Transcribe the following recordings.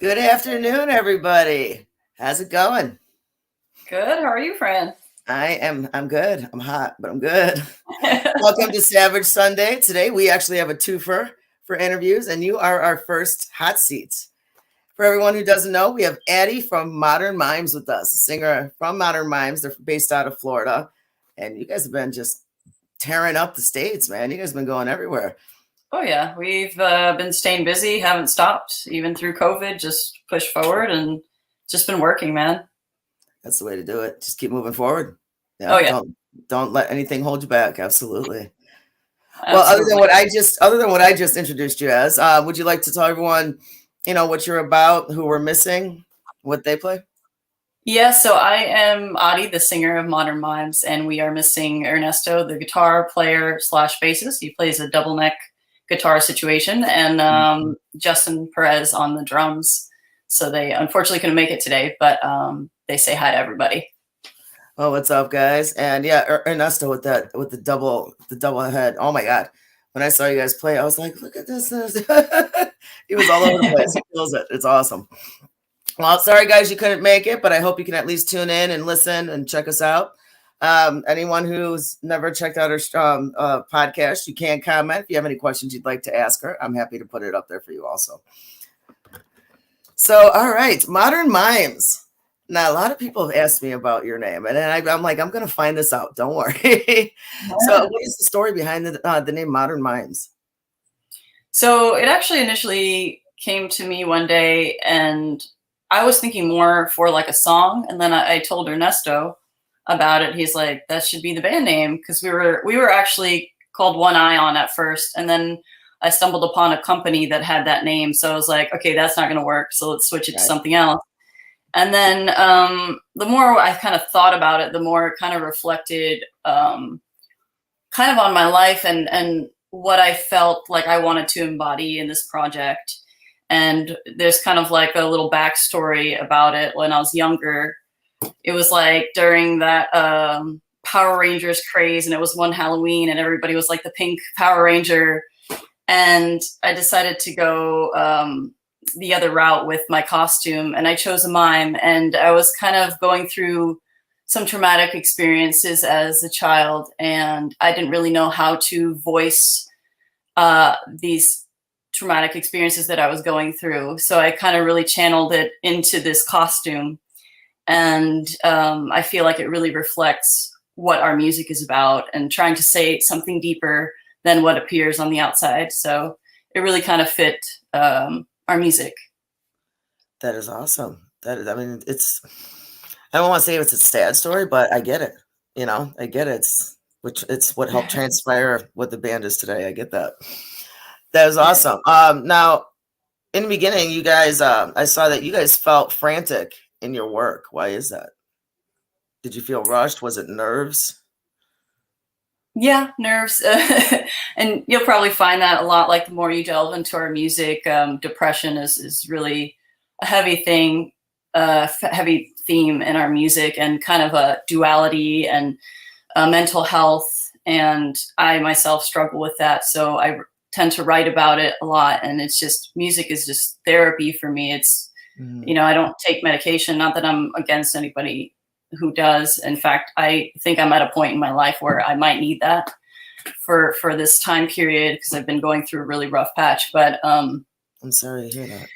Good afternoon, everybody. How's it going? Good. How are you, friend? I'm good. I'm hot, but I'm good. Welcome to Savage Sunday. Today we actually have a twofer for interviews, and you are our first hot seats. For everyone who doesn't know, we have Addie from Modern Mimes with us, a singer from Modern Mimes. They're based out of Florida, and you guys have been just tearing up the states, man. You guys have been going everywhere. Oh yeah, we've been staying busy, haven't stopped even through COVID. Just push forward and just been working, man. That's the way to do it. Just keep moving forward. Oh Yeah, yeah, don't let anything hold you back. Absolutely. Well, absolutely. other than what I just introduced you as, would you like to tell everyone, what you're about, who we're missing, what they play? Yeah, so I am Adi, the singer of Modern Mimes, and we are missing Ernesto, the guitar player slash bassist. He plays a double neck guitar situation, and Justin Perez on the drums. So they unfortunately couldn't make it today, but they say hi to everybody. Oh, what's up, guys? And yeah, Ernesto with the double head. Oh my God. When I saw you guys play, I was like, look at this. He was all over the place. He kills it. It's awesome. Well, sorry guys, you couldn't make it, but I hope you can at least tune in and listen and check us out. Anyone who's never checked out our podcast, you can comment. If you have any questions you'd like to ask her, I'm happy to put it up there for you also. So, all right, Modern Mimes. Now, a lot of people have asked me about your name, and I'm like, I'm going to find this out. Don't worry. So, what is the story behind the name Modern Mimes? So it actually initially came to me one day, and I was thinking more for like a song, and then I told Ernesto about it. He's like, "That should be the band name," because we were actually called One Eye on at first, and then I stumbled upon a company that had that name, so I was like, "Okay, that's not going to work. So let's switch it to Right. something else." And then the more I kind of thought about it, the more it kind of reflected kind of on my life and what I felt like I wanted to embody in this project. And there's kind of like a little backstory about it. When I was younger, it was like during that Power Rangers craze, and it was one Halloween, and everybody was like the pink Power Ranger. And I decided to go the other route with my costume, and I chose a mime. And I was kind of going through some traumatic experiences as a child, and I didn't really know how to voice these traumatic experiences that I was going through. So I kind of really channeled it into this costume, and I feel like it really reflects what our music is about, and trying to say something deeper than what appears on the outside. So it really kind of fit our music. That is awesome. That is, I mean, I don't want to say it's a sad story, but I get it. I get it. It's what helped transpire what the band is today. I get that. That is Yeah. awesome. Now, in the beginning, you guys, I saw that you guys felt frantic in your work. Why is that? Did you feel rushed? Was it nerves? Yeah, nerves. And you'll probably find that a lot, like the more you delve into our music. Depression is really a heavy thing, heavy theme in our music, and kind of a duality and mental health. And I myself struggle with that. So I tend to write about it a lot. And it's just, music is just therapy for me. It's, Mm, I don't take medication, not that I'm against anybody who does. In fact, I think I'm at a point in my life where I might need that for this time period, because I've been going through a really rough patch. But I'm sorry to hear that.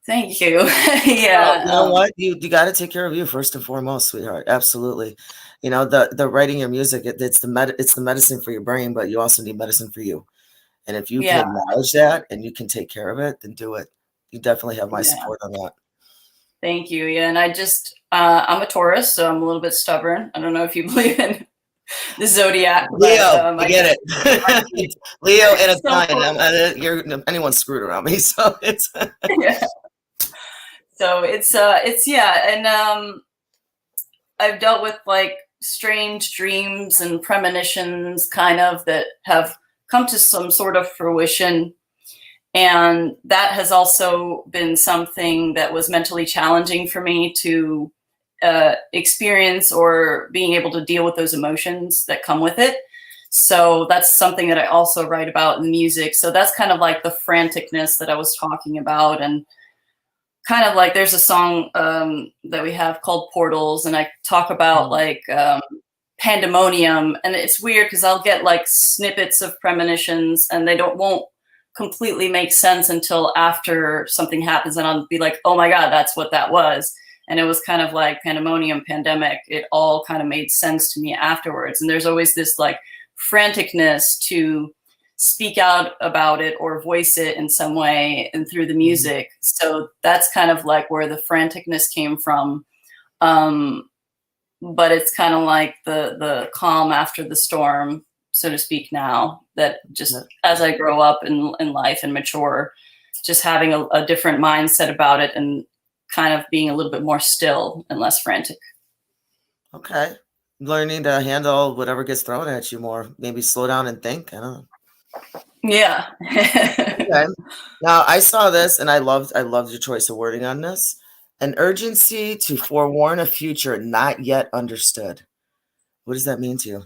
thank you. Well, Yeah. you know what? You got to take care of you first and foremost, sweetheart. Absolutely. The writing your music, it's the medicine for your brain, but you also need medicine for you. And if you can Yeah. acknowledge that and you can take care of it, then do it. You definitely have my Yeah. support on that. Thank you. Yeah. And I'm a Taurus, so I'm a little bit stubborn. I don't know if you believe in the zodiac, but Leo, I I get definitely. it. Leo and So, Italian. Anyone's screwed around me, so it's yeah. So it's yeah. And I've dealt with like strange dreams and premonitions kind of that have come to some sort of fruition. And that has also been something that was mentally challenging for me to experience, or being able to deal with those emotions that come with it. So that's something that I also write about in music. So that's kind of like the franticness that I was talking about. And kind of like there's a song that we have called Portals, and I talk about Mhm. like pandemonium, and it's weird because I'll get like snippets of premonitions, and they don't won't completely make sense until after something happens, and I'll be like, oh my god, that's what that was. And it was kind of like pandemonium, pandemic. It all kind of made sense to me afterwards. And there's always this like franticness to speak out about it or voice it in some way and through the Mhm. music. So that's kind of like where the franticness came from. Um, but it's kind of like the calm after the storm, so to speak, now that Yeah. just as I grow up in life and mature, just having a different mindset about it and kind of being a little bit more still and less frantic. Okay. Learning to handle whatever gets thrown at you more. Maybe slow down and think. I don't know. Yeah. Okay. Now I saw this and I loved your choice of wording on this. An urgency to forewarn a future not yet understood. What does that mean to you?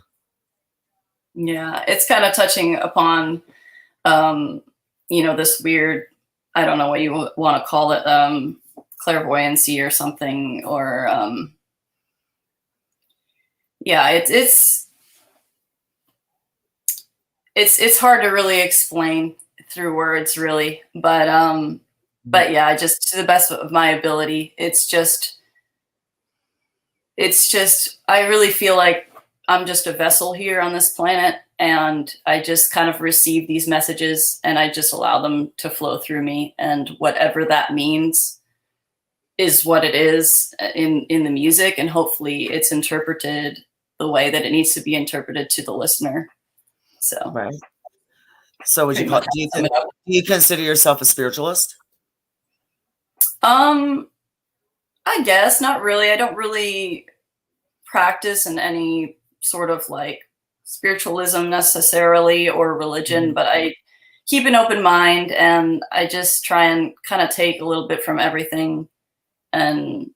Yeah, it's kind of touching upon, um, this weird, I don't know what you want to call it, clairvoyancy or something, or yeah, it's hard to really explain through words, really, Mhm. but yeah, just to the best of my ability, it's just I really feel like I'm just a vessel here on this planet, and I just kind of receive these messages and I just allow them to flow through me, and whatever that means is what it is in the music, and hopefully it's interpreted the way that it needs to be interpreted to the listener. So Right. So would you pretty call much do you sum con it up. do you consider yourself a spiritualist? Um, I guess not really. I don't really practice in any sort of like spiritualism necessarily or religion, Mhm. but I keep an open mind and I just try and kind of take a little bit from everything and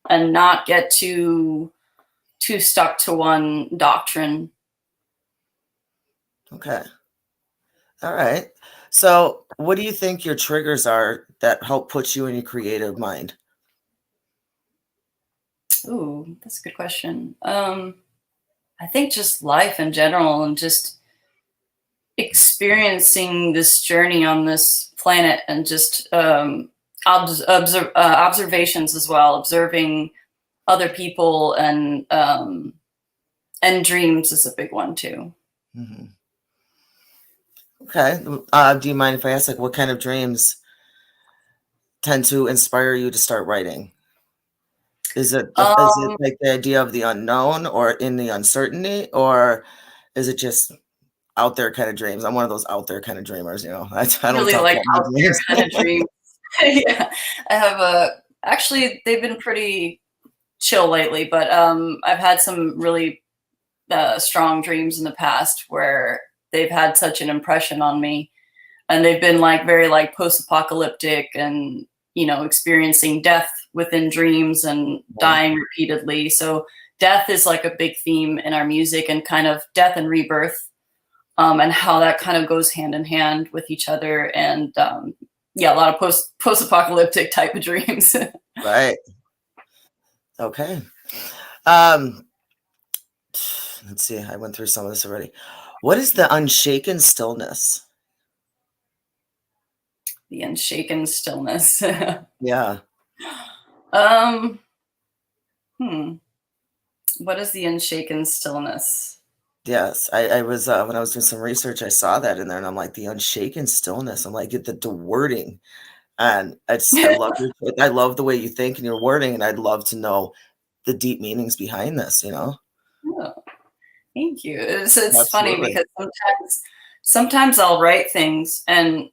not get too stuck to one doctrine. Okay. All right. So what do you think your triggers are that help put you in your creative mind? Ooh, that's a good question. I think just life in general and just experiencing this journey on this planet and just observations as well, observing other people and dreams is a big one too. Mhm. Okay. Do you mind if I ask, like, what kind of dreams tend to inspire you to start writing? Is it Um, like the idea of the unknown or in the uncertainty, or is it just out there kind of dreams? I'm one of those out there kind of dreamers, you know. I don't really talk like about my out there dreams. kind of dreams. Yeah, I have a actually they've been pretty chill lately, but I've had some really strong dreams in the past where they've had such an impression on me, and they've been like very like post-apocalyptic and experiencing death within dreams and Right. dying repeatedly. So death is like a big theme in our music, and kind of death and rebirth, and how that kind of goes hand in hand with each other. And yeah, a lot of post-apocalyptic type of dreams. Right. Okay. Um, let's see. I went through some of this already. What is the unshaken stillness? The unshaken stillness. Yeah. um hmm what is the unshaken stillness? Yes. I was when I was doing some research, I saw that in there, and I'm like, the unshaken stillness. I'm like, get the wording. And I love the way you think and your wording, and I'd love to know the deep meanings behind this, you know? Oh, thank you. It's funny Absolutely. because sometimes I'll write things and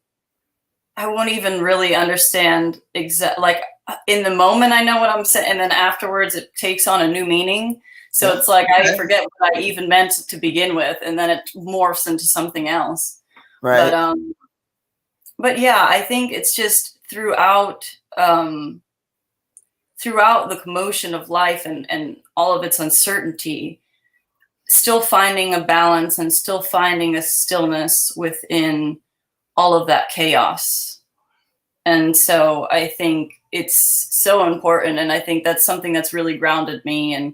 I won't even really understand exact like in the moment I know what I'm saying, and then afterwards it takes on a new meaning. So Yeah. it's like I Okay. forget what I even meant to begin with, and then it morphs into something else. But Right. yeah, I think it's just throughout the commotion of life and all of its uncertainty, still finding a balance and still finding a stillness within all of that chaos. And so I think it's so important. And I think that's something that's really grounded me. And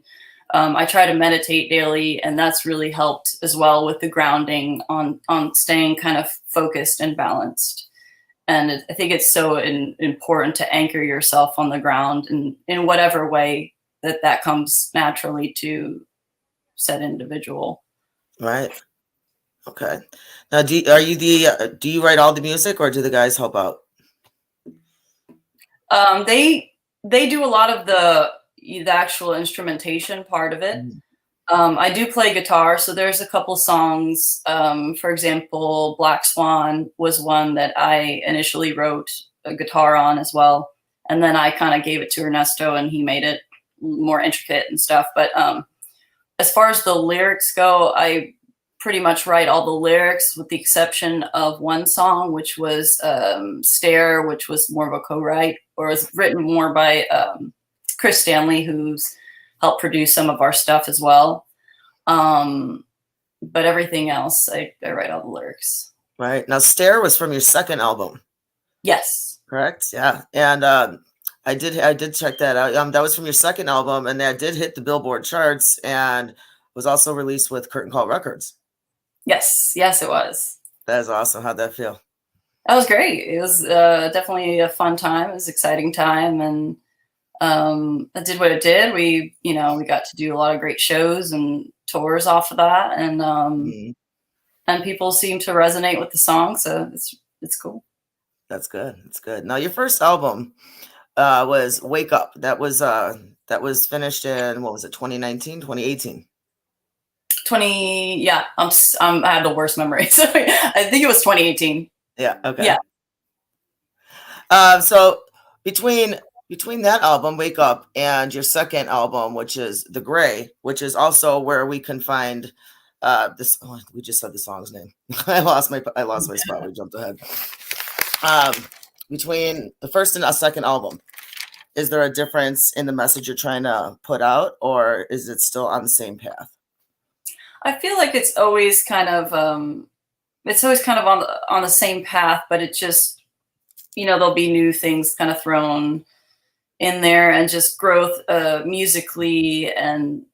I try to meditate daily, and that's really helped as well with the grounding on staying kind of focused and balanced. And I think it's so important to anchor yourself on the ground in whatever way that comes naturally to said individual. Right. Okay. Now, do you write all the music, or do the guys help out? They do a lot of the actual instrumentation part of it. Mhm. I do play guitar, so there's a couple songs. For example, Black Swan was one that I initially wrote a guitar on as well, and then I kind of gave it to Ernesto, and he made it more intricate and stuff. But as far as the lyrics go, I pretty much write all the lyrics with the exception of one song, which was Stare, which was more of a co-write, or was written more by Chris Stanley, who's helped produce some of our stuff as well. But everything else, I write all the lyrics. Right. Now, Stare was from your second album, Yes. correct? Yeah. And I did check that out. That was from your second album, and that did hit the Billboard charts, and was also released with Curtain Call Records. Yes. Yes, it was. That is awesome. How'd that feel? That was great. It was definitely a fun time. It was an exciting time, and it did what it did. We got to do a lot of great shows and tours off of that, Mhm. and people seem to resonate with the song, so it's cool. That's good. That's good. Now, your first album was Wake Up. That was finished in, what was it, 2019, 2018? 20, yeah, I have the worst memory, so I think it was 2018. Yeah. Okay. Yeah. So between that album, Wake Up, and your second album, which is The Gray, which is also where we can find this. Oh, we just said the song's name. I lost my spot. We jumped ahead. Between the first and second album, is there a difference in the message you're trying to put out, or is it still on the same path? I feel like it's always kind of on the same path, but it just, there'll be new things kind of thrown in there, and just growth musically, and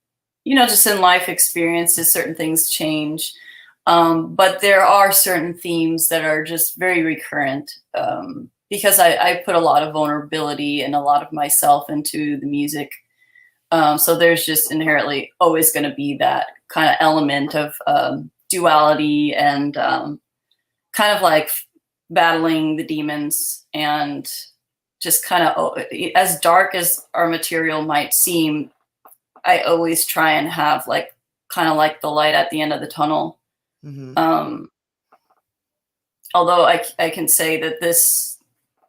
just in life experiences, certain things change. But there are certain themes that are just very recurrent, because I put a lot of vulnerability and a lot of myself into the music. So there's just inherently always going to be that kind of element of duality, and kind of like battling the demons, and just kind of, as dark as our material might seem, I always try and have like kind of like the light at the end of the tunnel. Mm-hmm. Although I can say that this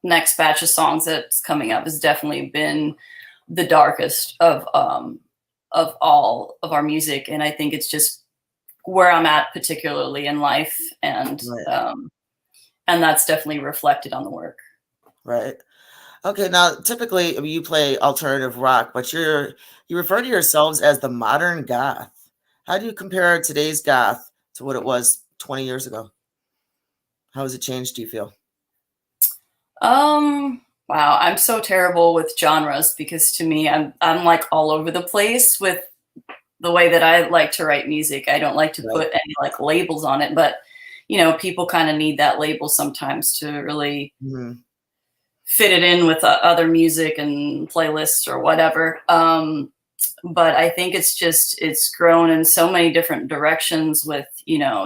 next batch of songs that's coming up has definitely been the darkest of all of our music, and I think it's just where I'm at particularly in life, and Right. and that's definitely reflected on the work. Right. Okay. Now, typically you play alternative rock, but you refer to yourselves as the modern goth. How do you compare today's goth to what it was 20 years ago? How has it changed, do you feel? Wow, I'm so terrible with genres, because to me, I'm like all over the place with the way that I like to write music. I don't like to Right. put any like labels on it, but people kind of need that label sometimes to really Mm-hmm. fit it in with other music and playlists or whatever. But I think it's grown in so many different directions with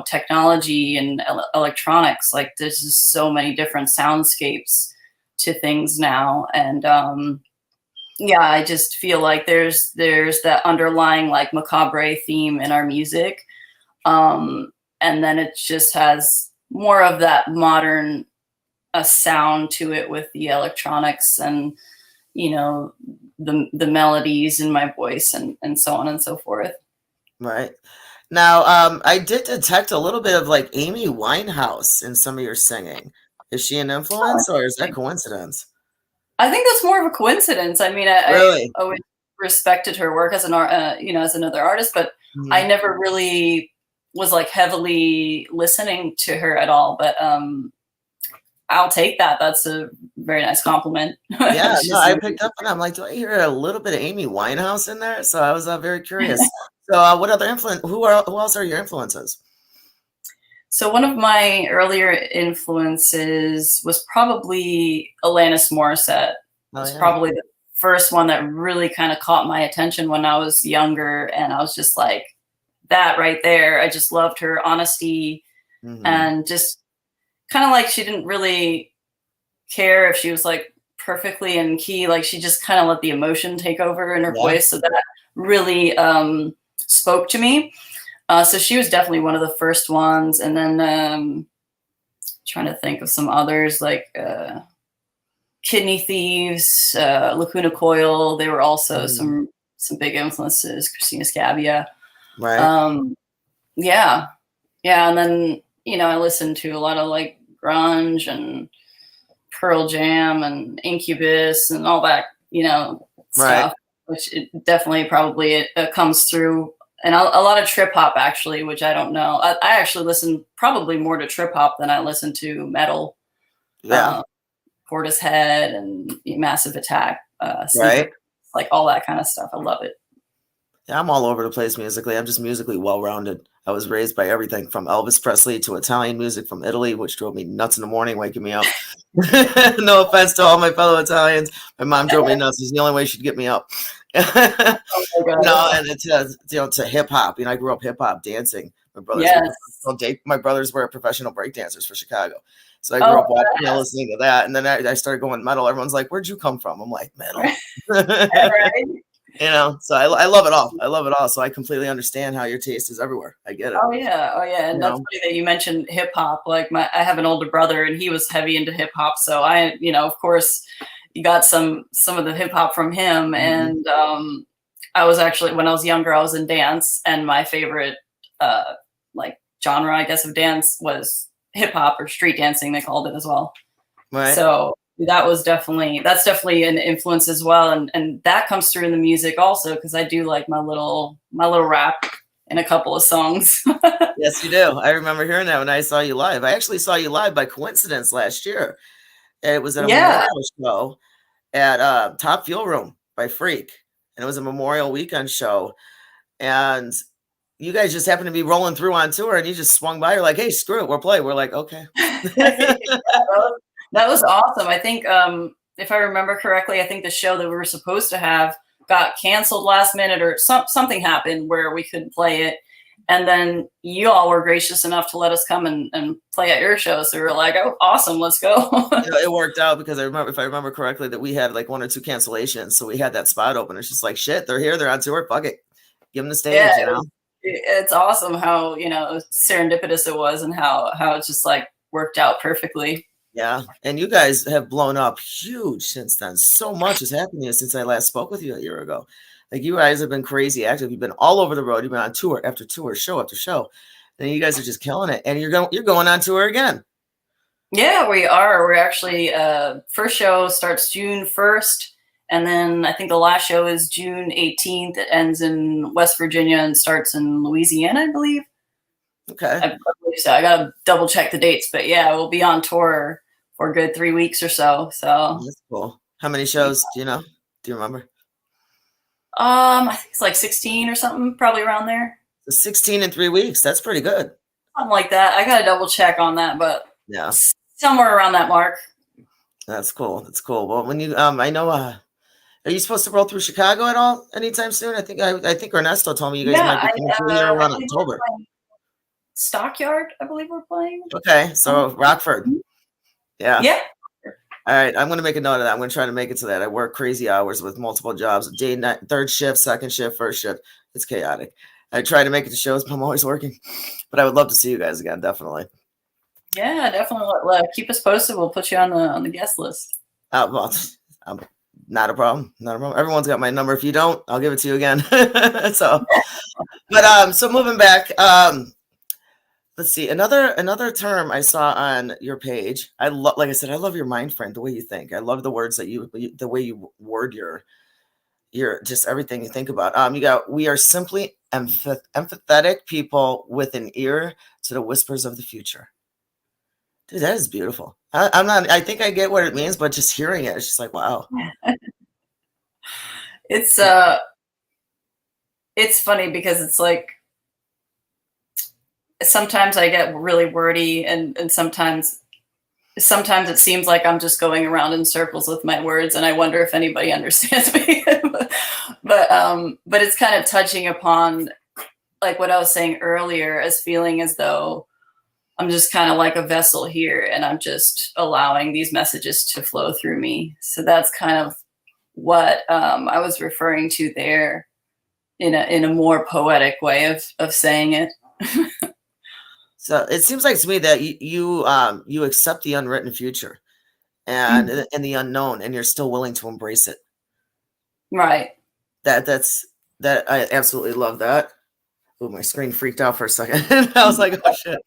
technology and electronics. Like there's just so many different soundscapes to things now, and yeah, I just feel like there's that underlying like macabre theme in our music, and then it just has more of that modern sound to it with the electronics, and the melodies in my voice, and so on and so forth. Right. Now, I did detect a little bit of like Amy Winehouse in some of your singing. Is she an Oh, influence, or is that interesting. coincidence? I think that's more of a coincidence. I mean, I Really? always respected her work as as another artist, but I Mhm. never really was like heavily listening to her at all. But I'll take that. That's a very nice compliment. Yeah, It's no, just, I picked up on that. I'm like, do I hear a little bit of Amy Winehouse in there? So I was very curious. So what other influence? Who else are your influences? so one of my earlier influences was probably Alanis Morissette. It Oh was yeah. probably the first one that really kind of caught my attention when I was younger, and I was just like, that right there. I just loved her honesty Hmm. and just kind of like she didn't really care if she was like perfectly in key. Like she just kind of let the emotion take over in her Yeah. voice. So that really spoke to me. So she was definitely one of the first ones. And then trying to think of some others like Kidney Thieves, Lacuna Coil. They were also Mhm. some big influences. Christina Scabia. Right. Um, yeah, yeah. And then I listened to a lot of like grunge and Pearl Jam and Incubus and all that, Right. stuff, which it definitely probably it comes through. And a lot of trip hop actually, which I don't know. I actually listen probably more to trip hop than I listen to metal. Yeah. Uh, Portishead and Massive Attack, Sleeper, Right. like all that kind of stuff. I love it. Yeah, I'm all over the place musically. I'm just musically well-rounded. I was raised by everything from Elvis Presley to Italian music from Italy, which drove me nuts in the morning, waking me up. No offense to all my fellow Italians. My mom drove me nuts. It's the only way she'd get me up. Oh my god. And it's to hip hop. I grew up hip hop dancing. Yes. My brothers were professional break dancers for Chicago. So I grew Oh, up watching, listening to that, and then I started going metal. Everyone's like, "Where'd you come from?" I'm like, "Metal." right. So I love it all. I love it all. So I completely understand how your taste is everywhere. I get it. Oh yeah, oh yeah, You and that's know, funny that you mentioned hip hop. Like I have an older brother, and he was heavy into hip hop. So of course, you got some of the hip hop from him. Mhm. And I was actually when I was younger, I was in dance, and my favorite like genre, I guess, of dance was hip hop or street dancing. They called it as well. Right. So that's definitely an influence as well, and that comes through in the music also because I do like my little rap in a couple of songs. Yes, you do. I remember hearing that when I saw you live. I actually saw you live by coincidence last year. It was at a Yeah. memorial show at Top Fuel Room by Freak, and it was a Memorial Weekend show. And you guys just happened to be rolling through on tour, and you just swung by. You're like, "Hey, screw it, we'll play." We're like, "Okay." That was awesome. I think if I remember correctly, I think the show that we were supposed to have got canceled last minute or something happened where we couldn't play it. And then you all were gracious enough to let us come and play at your show. So we were like, oh, awesome, let's go. It worked out because if I remember correctly, that we had like one or two cancellations, so we had that spot open. It's just like shit. They're here. They're on tour. Fuck it. Give them the Yeah, stage. it's awesome how, serendipitous it was and how it just like worked out perfectly. Yeah, and you guys have blown up huge since then. So much has happened to you since I last spoke with you a year ago. Like you guys have been crazy active. You've been all over the road. You've been on tour after tour, show after show, and you guys are just killing it. And you're going on tour again. Yeah, we are. We're actually first show starts June 1st, and then I think the last show is June 18th. It ends in West Virginia and starts in Louisiana, I believe. Okay, I believe so. I gotta double check the dates, but yeah, we'll be on tour for a good 3 weeks or so. So that's cool. How many shows do you know? Do you remember? I think it's like 16 or something, probably around there. 16 in 3 weeks. That's pretty good. Something like that. I gotta double check on that, but Yeah, somewhere around that mark. that's cool. That's cool. Well, when you I know are you supposed to roll through Chicago at all anytime soon? I think Ernesto told me you guys Yeah, might be coming through here I around believe we're October. playing Stockyard. I believe we're playing. Okay, so Rockford. Yeah. Yeah. All right, I'm going to make a note of that. I'm going to try to make it to that. I work crazy hours with multiple jobs, day, night, third shift, second shift, first shift. It's chaotic. I try to make it to shows, but I'm always working. But I would love to see you guys again, definitely. Yeah, definitely. Keep us posted. We'll put you on the guest list. Well, not a problem. Not a problem. Everyone's got my number. If you don't, I'll give it to you again. So moving back, let's see another term I saw on your page. I love, like I said, I love your mind frame, the way you think. I love the words that the way you word your just everything you think about. You got, we are simply empathetic people with an ear to the whispers of the future. Dude, that is beautiful. I'm not. I think I get what it means, but just hearing it, it's just like, wow. It's uh it's funny because it's like sometimes I get really wordy, and sometimes it seems like I'm just going around in circles with my words, and I wonder if anybody understands me. But it's kind of touching upon like what I was saying earlier, as feeling as though I'm just kind of like a vessel here, and I'm just allowing these messages to flow through me. So that's kind of what I was referring to there in a more poetic way of saying it. So it seems like to me that you accept the unwritten future and the unknown, and you're still willing to embrace it. Right. That I absolutely love that. Oh, my screen freaked out for a second. I was like, oh shit.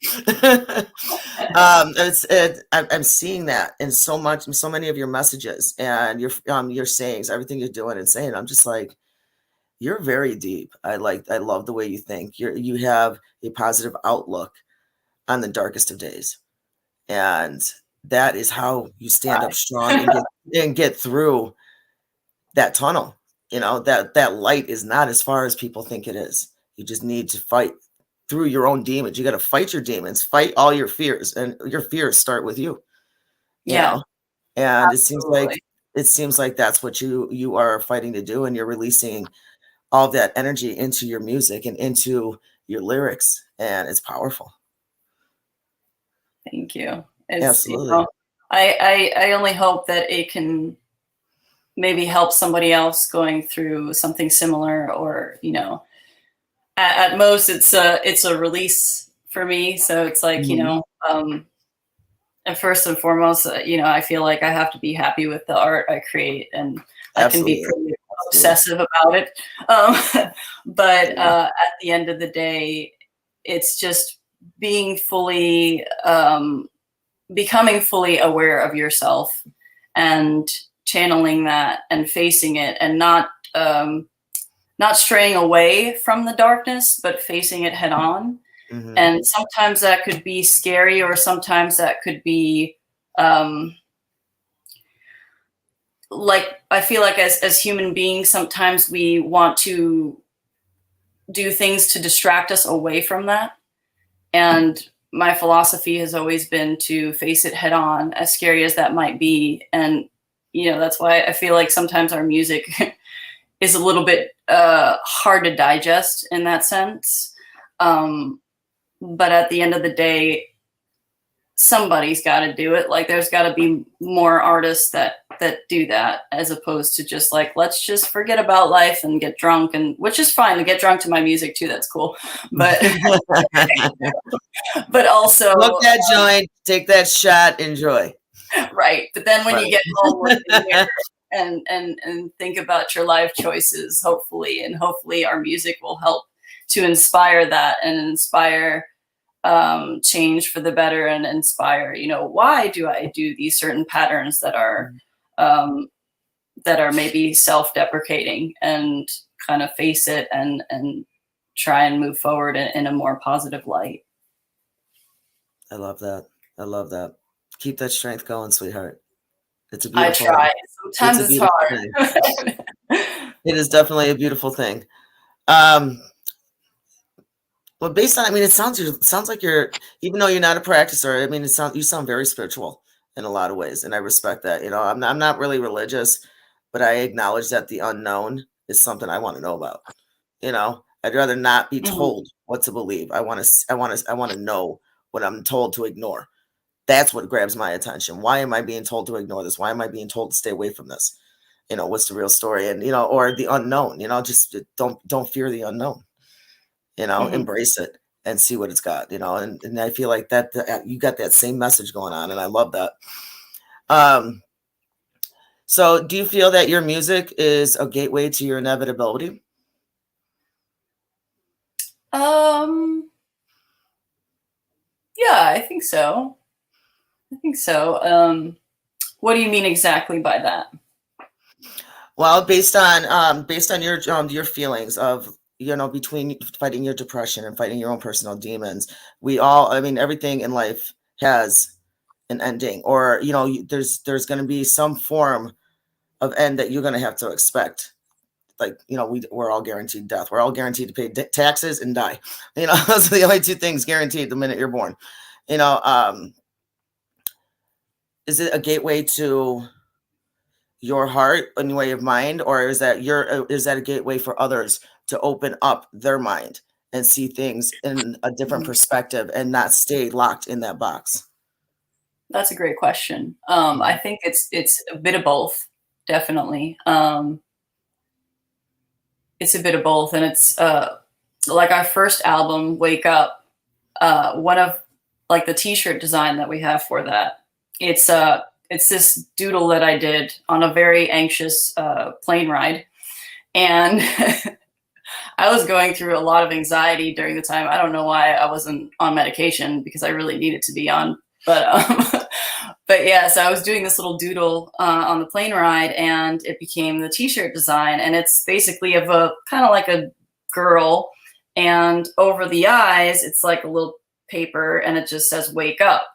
I'm seeing that in so many of your messages and your sayings, everything you're doing and saying. I'm just like, you're very deep. I love the way you think. You have a positive outlook on the darkest of days, and that is how you stand up strong and get through that tunnel. You know, that light is not as far as people think it is. You just need to fight through your own demons. You got to fight your demons, fight all your fears, and your fears start with you. You Yeah, know, and absolutely. it seems like that's what you are fighting to do, and you're releasing all of that energy into your music and into your lyrics, and it's powerful. Thank you. It's, Absolutely. I only hope that it can maybe help somebody else going through something similar, or at most it's a release for me. So it's like, Mhm. and first and foremost, I feel like I have to be happy with the art I create, and I can be Absolutely. pretty Absolutely. obsessive about it. But Yeah. at the end of the day, it's just being fully, becoming fully aware of yourself, and channeling that and facing it, and not straying away from the darkness, but facing it head on. Mhm. And sometimes that could be scary, or sometimes that could be, um, like, I feel like as human beings, sometimes we want to do things to distract us away from that. And my philosophy has always been to face it head on, as scary as that might be. And, that's why I feel like sometimes our music is a little bit hard to digest in that sense. But at the end of the day, somebody's got to do it. Like, there's got to be more artists that do that, as opposed to just like, let's just forget about life and get drunk, and which is fine to get drunk to my music too. That's cool. But but also, Smoke that joint, take that shot, enjoy. right. But then when Right. you get home, look in the mirror and think about your life choices, hopefully our music will help to inspire that, and inspire change for the better, and inspire, why do I do these certain patterns um, that are maybe self-deprecating, and kind of face it, and try and move forward in a more positive light. I love that. I love that. Keep that strength going, sweetheart. It's a I beautiful try. it's Sometimes a it's beautiful thing. hard. It is definitely a beautiful thing. Um, but based on, I mean, it sounds like you're, even though you're not a practicer, I mean, you sound very spiritual in a lot of ways, and I respect that. You know, I'm not really religious, but I acknowledge that the unknown is something I want to know about. You know, I'd rather not be Mhm, told what to believe. I want to know what I'm told to ignore. That's what grabs my attention. Why am I being told to ignore this? Why am I being told to stay away from this? You know, what's the real story? And or the unknown. Just don't fear the unknown. mhm. Embrace it and see what it's got. And I feel like that you got that same message going on, and I love that. Um, so do you feel that your music is a gateway to your inevitability? Um, yeah, I think so. I think so. What do you mean exactly by that? Well, based on your feelings of between fighting your depression and fighting your own personal demons, we all, I mean, everything in life has an ending, or there's going to be some form of end that you're going to have to expect. Like, we're all guaranteed death. We're all guaranteed to pay taxes and die. Those are the only two things guaranteed the minute you're born. Is it a gateway to your heart and way of mind, or is that a gateway for others to open up their mind and see things in a different perspective and not stay locked in that box? That's a great question. I think it's a bit of both, definitely. It's a bit of both, and it's like our first album, Wake Up. One of like the T-shirt design that we have for that. It's this doodle that I did on a very anxious plane ride, and I was going through a lot of anxiety during the time. I don't know why I wasn't on medication, because I really needed to be on. But but yeah, so I was doing this little doodle on the plane ride, and it became the T-shirt design. And it's basically of a kind of like a girl, and over the eyes, it's like a little paper, and it just says "Wake Up."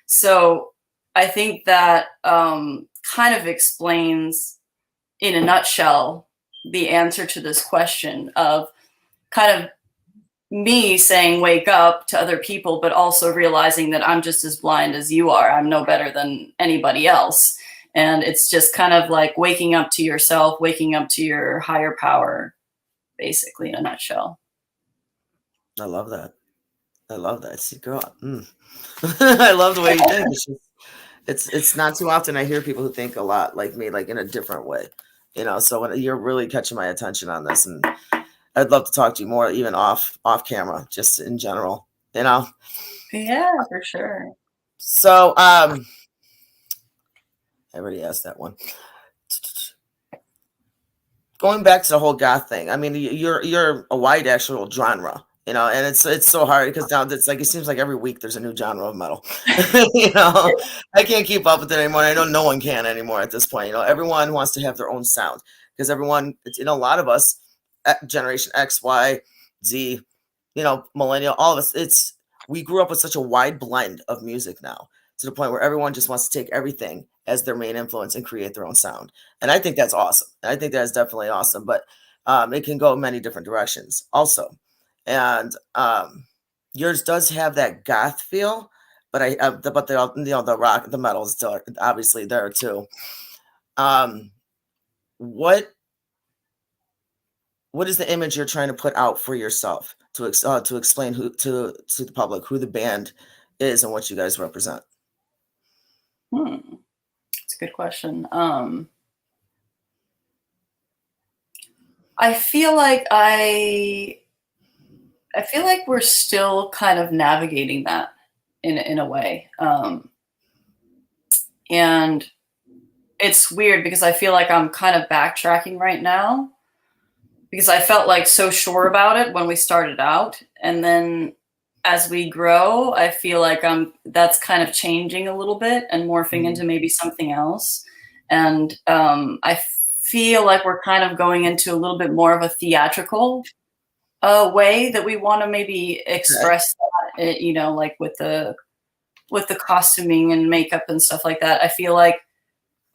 So I think that kind of explains, in a nutshell, the answer to this question of kind of me saying wake up to other people, but also realizing that I'm just as blind as you are. I'm no better than anybody else. And it's just kind of like waking up to yourself, waking up to your higher power, basically, in a nutshell. I love that. I love that. See, girl, I love the way you think. It's not too often I hear people who think a lot like me, like in a different way. So when you're really catching my attention on this, and I'd love to talk to you more, even off camera, just in general. Yeah, for sure. So I already asked that one. Going back to the whole goth thing, I mean, you're a wide actual genre, and it's so hard because now it's like it seems like every week there's a new genre of metal. I can't keep up with it anymore. I know no one can anymore at this point. Everyone wants to have their own sound, because everyone, a lot of us, Generation X, Y, Z, millennial, all of us, we grew up with such a wide blend of music now, to the point where everyone just wants to take everything as their main influence and create their own sound. And I think that's awesome. I think that's definitely awesome, but it can go many different directions also. And yours does have that goth feel, but the rock, the metal is still obviously there too. What is the image you're trying to put out for yourself to explain to the public who the band is and what you guys represent? That's a good question. I feel like we're still kind of navigating that in a way. And it's weird because I feel like I'm kind of backtracking right now, because I felt like so sure about it when we started out. And then as we grow, I feel like that's kind of changing a little bit and morphing into maybe something else. And I feel like we're kind of going into a little bit more of a theatrical way that we want to maybe express that, like with the costuming and makeup and stuff like that. I feel like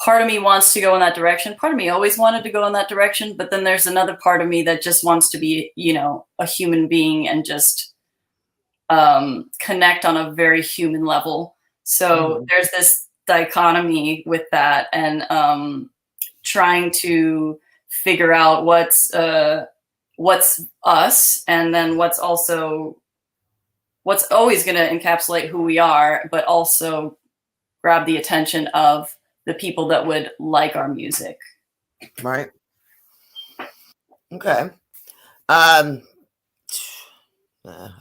part of me wants to go in that direction. Part of me always wanted to go in that direction, but then there's another part of me that just wants to be, a human being and just connect on a very human level. So there's this dichotomy with that, and trying to figure out what's us, and then what's always going to encapsulate who we are, but also grab the attention of the people that would like our music. Right. Okay. I'll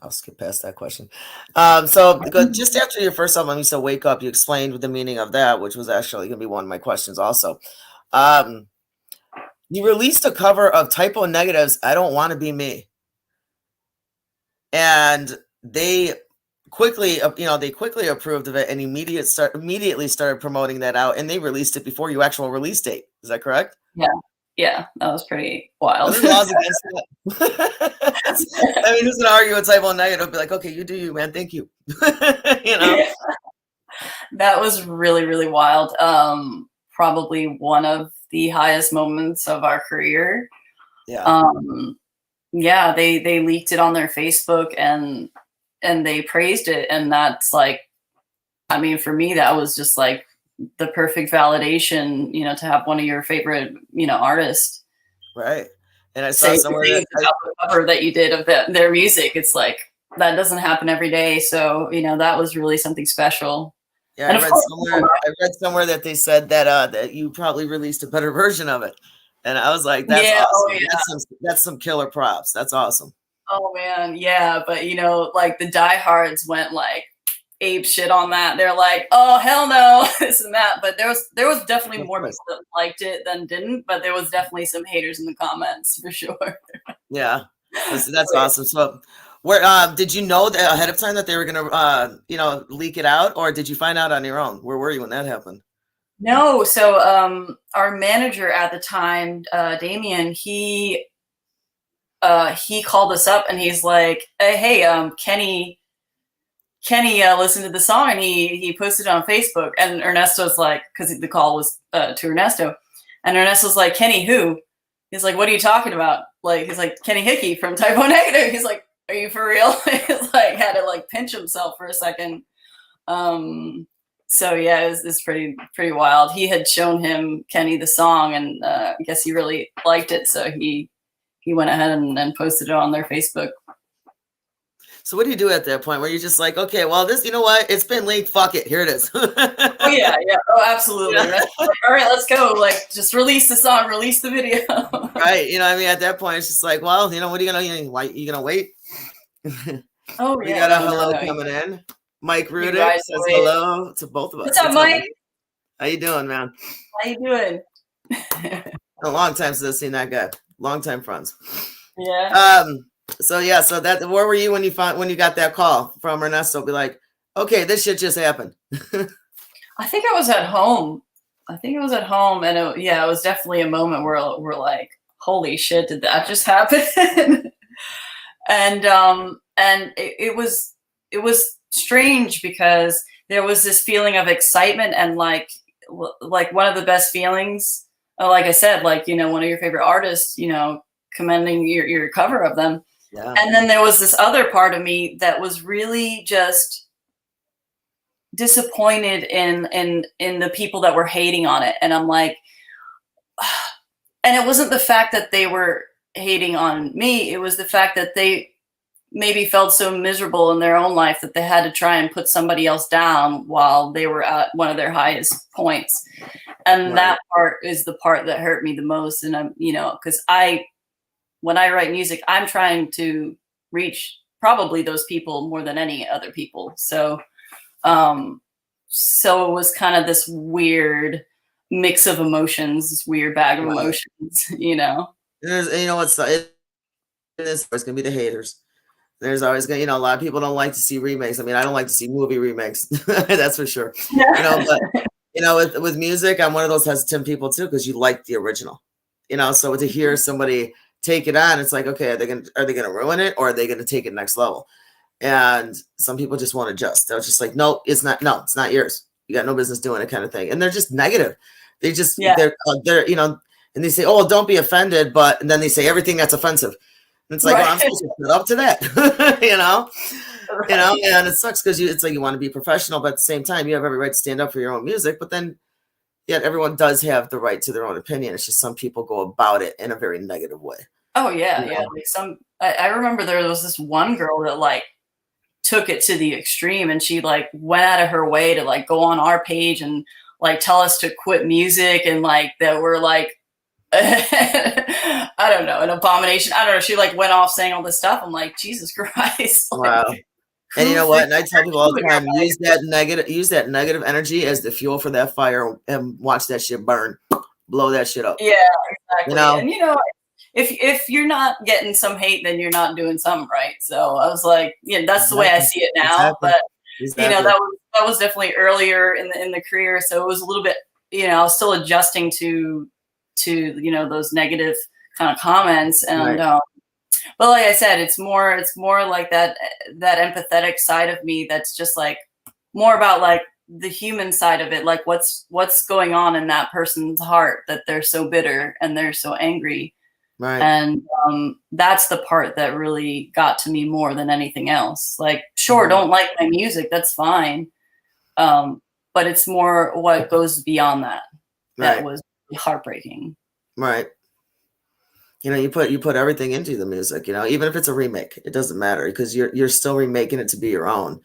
skip past that question. So just after your first album, you said "Wake Up," you explained the meaning of that, which was actually going to be one of my questions also. You released a cover of Typo Negative's "I Don't Want to Be Me," and they quickly approved of it and immediately started promoting that out, and they released it before your actual release date. Is that correct? Yeah, that was pretty wild. Laws against that. I mean, who's gonna argue with Typo Negative? Be like, okay, you do you, man. Thank you. That was really, really wild. Probably one of the highest moments of our career. Yeah. Um, yeah, they leaked it on their Facebook and they praised it, and that's like, I mean, for me, that was just like the perfect validation, to have one of your favorite, artists Right. And I saw say good somewhere that things about the cover that you did of their music. It's like that doesn't happen every day, so that was really something special. yeah, And of course, I read somewhere that they said that that you probably released a better version of it. And I was like, that's yeah, oh awesome. yeah. That's some killer props. That's awesome. Oh man, yeah, but like the diehards went like ape shit on that. They're like, "Oh hell no," this and that. But there was definitely Of more course. people that liked it than didn't. But there was definitely some haters in the comments for sure. Yeah. That's Oh, yeah. awesome. So where did you know that ahead of time that they were gonna leak it out, or did you find out on your own? Where were you when that happened? No, so our manager at the time, Damien, he called us up and he's like, "Hey, Kenny listened to the song and he posted it on Facebook." And Ernesto's like, because the call was to Ernesto, and Ernesto's like, "Kenny who?" He's like, "What are you talking about?" Like, he's like, "Kenny Hickey from Type O Negative." He's like, "Are you for real?" He's like, had to like pinch himself for a second. So yeah, it's pretty wild. He had shown him Kenny the song, and I guess he really liked it, so he went ahead and posted it on their Facebook. So what do you do at that point where you're just like, okay, well, this, you know what? It's been leaked. Fuck it. Here it is. Oh yeah, yeah. Oh, absolutely. Yeah. Right? Like, all right, let's go. Like, just release the song, release the video. Right. You know, I mean, at that point, it's just like, well, what are you gonna, why you gonna wait? Oh We yeah, got a no, no, hello no. coming in. Mike You Rudick guys says wait. hello to both of us. What's up, What's up, Mike? Mike? How you doing, man? How you doing? A long time since I've seen that guy. Long time friends. Yeah. So yeah, so that where were you when you got that call from Ernesto? Be like, okay, this shit just happened. I think I was at home. I think it was at home, and it was definitely a moment where we're like, "Holy shit, did that just happen?" And it was strange because there was this feeling of excitement and like one of the best feelings. Like I said, like one of your favorite artists, commending your cover of them, Yeah. and then there was this other part of me that was really just disappointed in the people that were hating on it, and I'm like, and it wasn't the fact that they were hating on me, it was the fact that they maybe felt so miserable in their own life that they had to try and put somebody else down while they were at one of their highest points. And Right. that part is the part that hurt me the most. And I'm, because when I write music, I'm trying to reach probably those people more than any other people. So it was kind of this weird mix of emotions, this weird bag of Right. emotions. What's there's always gonna be the haters. There's always gonna, a lot of people don't like to see remakes. I mean, I don't like to see movie remakes. That's for sure. But with music, I'm one of those hesitant people too, because you like the original. So to hear somebody take it on, it's like, okay, are they gonna ruin it, or are they gonna take it next level? And some people just won't adjust. They're just like, no, it's not yours. You got no business doing it, kind of thing. And they're just negative. Yeah. They're and they say, oh, well, don't be offended, and then they say everything that's offensive. And it's like, Right. well, I'm supposed to put up to that, Right. and it sucks because it's like you want to be professional, but at the same time, you have every right to stand up for your own music. But then, yet everyone does have the right to their own opinion. It's just some people go about it in a very negative way. Oh yeah, yeah. Like I remember there was this one girl that like took it to the extreme, and she like went out of her way to like go on our page and like tell us to quit music, and like that we're like I don't know, an abomination. I don't know. She like went off saying all this stuff. I'm like, Jesus Christ. Wow. Like, And you know what? And I tell people all the time, life? use that negative energy as the fuel for that fire and watch that shit burn. Blow that shit up. Yeah, exactly. And if you're not getting some hate, then you're not doing something right. So I was like, yeah, that's the way I see it now. Exactly. But Exactly. that was definitely earlier in the career. So it was a little bit, I was still adjusting to those negative kind of comments. And Right. but like I said, it's more like that empathetic side of me that's just like more about like the human side of it, like what's going on in that person's heart that they're so bitter and they're so angry. Right. And that's the part that really got to me more than anything else. Like, sure, Mhm. don't like my music, that's fine. But it's more what goes beyond that that Right. was heartbreaking. Right. You put everything into the music, even if it's a remake, it doesn't matter because you're still remaking it to be your own.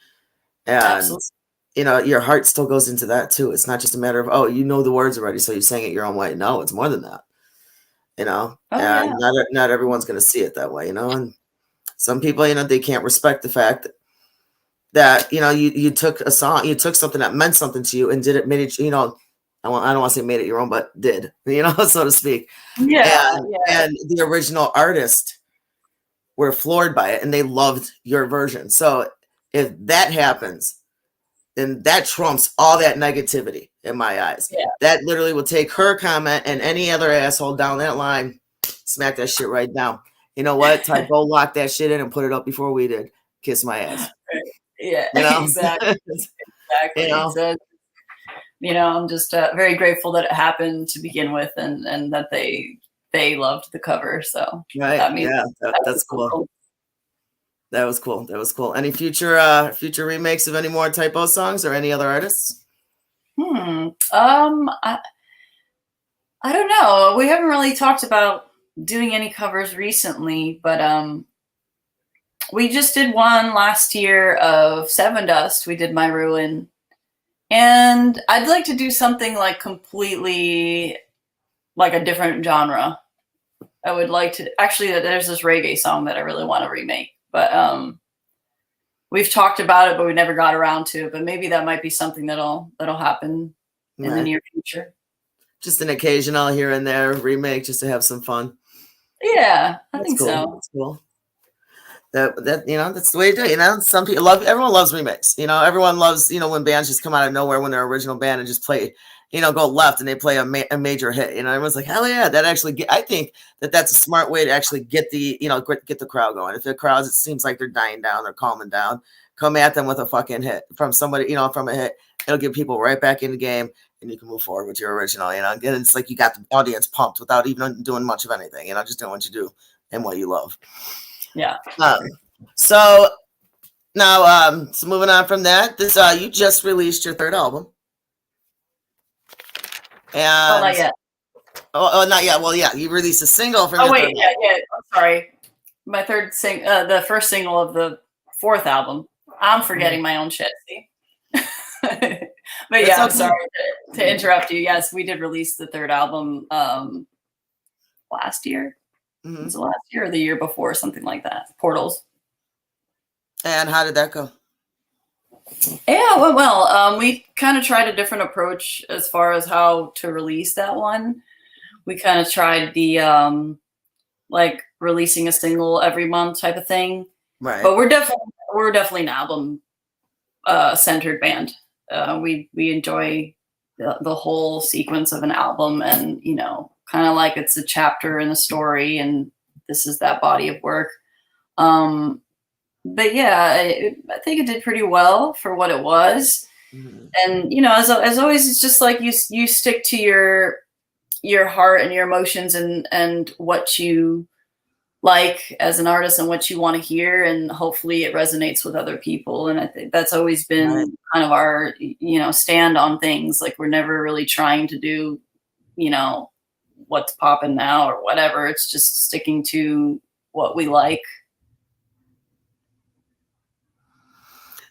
And Absolutely. your heart still goes into that too. It's not just a matter of, oh, you know the words already, so you sang it your own way. No, it's more than that. Oh And yeah. not everyone's going to see it that way. And some people, they can't respect the fact that you took a song, you took something that meant something to you and made it, I don't want to say made it your own, but did, so to speak. Yeah, yeah. And the original artist were floored by it and they loved your version. So if that happens, then that trumps all that negativity in my eyes. Yeah. That literally will take her comment and any other asshole down that line, smack that shit right down. You know what? Ty, go lock that shit in and put it up before we did. Kiss my ass. Yeah, You know? exactly. You Exactly. know? So, I'm just very grateful that it happened to begin with, and that they loved the cover. So Right. that means Yeah. that That's was cool. cool. That was cool. That was cool. Any future remakes of any more Typo songs or any other artists? I don't know. We haven't really talked about doing any covers recently, but we just did one last year of Seven Dust. We did My Ruin. And I'd like to do something like completely like a different genre. I would like to actually there's this reggae song that I really want to remake. But we've talked about it, but we never got around to it. But maybe that might be something that'll happen in the Right. near future. Just an occasional here and there remake just to have some fun. Yeah, I That's think cool. so. That's cool. That's the way to do it. Some people everyone loves remakes. Everyone loves, when bands just come out of nowhere when their original band and just play, go left and they play a major hit. Everyone's like, hell yeah, that actually I think that's a smart way to actually get get the crowd going. If the crowds, it seems like they're dying down, they're calming down, come at them with a fucking hit from somebody, from a hit. It'll get people right back in the game and you can move forward with your original, and it's like you got the audience pumped without even doing much of anything, just doing what you do and what you love. Yeah. So now, so moving on from that, you just released your third album, Oh, not and yet. not yet. Well, yeah, you released a single from Oh your wait, third yeah, yeah. I'm sorry. My the first single of the fourth album. I'm forgetting my own shit. See. But It's yeah, I'm okay. sorry to interrupt you. Yes, we did release the third album last year. Mm-hmm. Was it last year or the year before? Something like that. Portals. And how did that go? Yeah, well, we kind of tried a different approach as far as how to release that one. We kind of tried the like releasing a single every month type of thing. Right. But we're definitely an album centered band. We enjoy the whole sequence of an album, and kind of like it's a chapter in a story, and this is that body of work. But yeah, I think it did pretty well for what it was. Mm-hmm. And as always, it's just like you stick to your heart and your emotions and what you like as an artist and what you want to hear, and hopefully it resonates with other people. And I think that's always been Right. kind of our stand on things. Like, we're never really trying to do what's popping now or whatever. It's just sticking to what we like.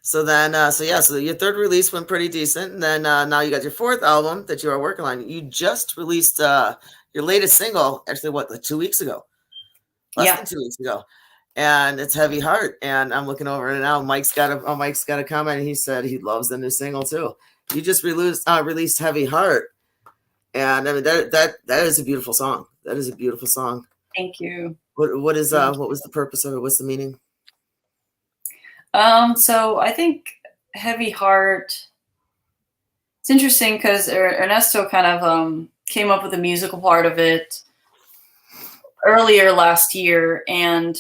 So then, so your third release went pretty decent, and then now you got your fourth album that you are working on. You just released your latest single, actually, what, like 2 weeks ago? Less than 2 weeks ago, and it's Heavy Heart. And I'm looking over it now. Mike's got a comment, and he said he loves the new single too. You just released Heavy Heart, and I mean that is a beautiful song. That is a beautiful song. Thank you. What was the purpose of it? What's the meaning? So I think Heavy Heart, it's interesting because Ernesto kind of came up with the musical part of it earlier last year, and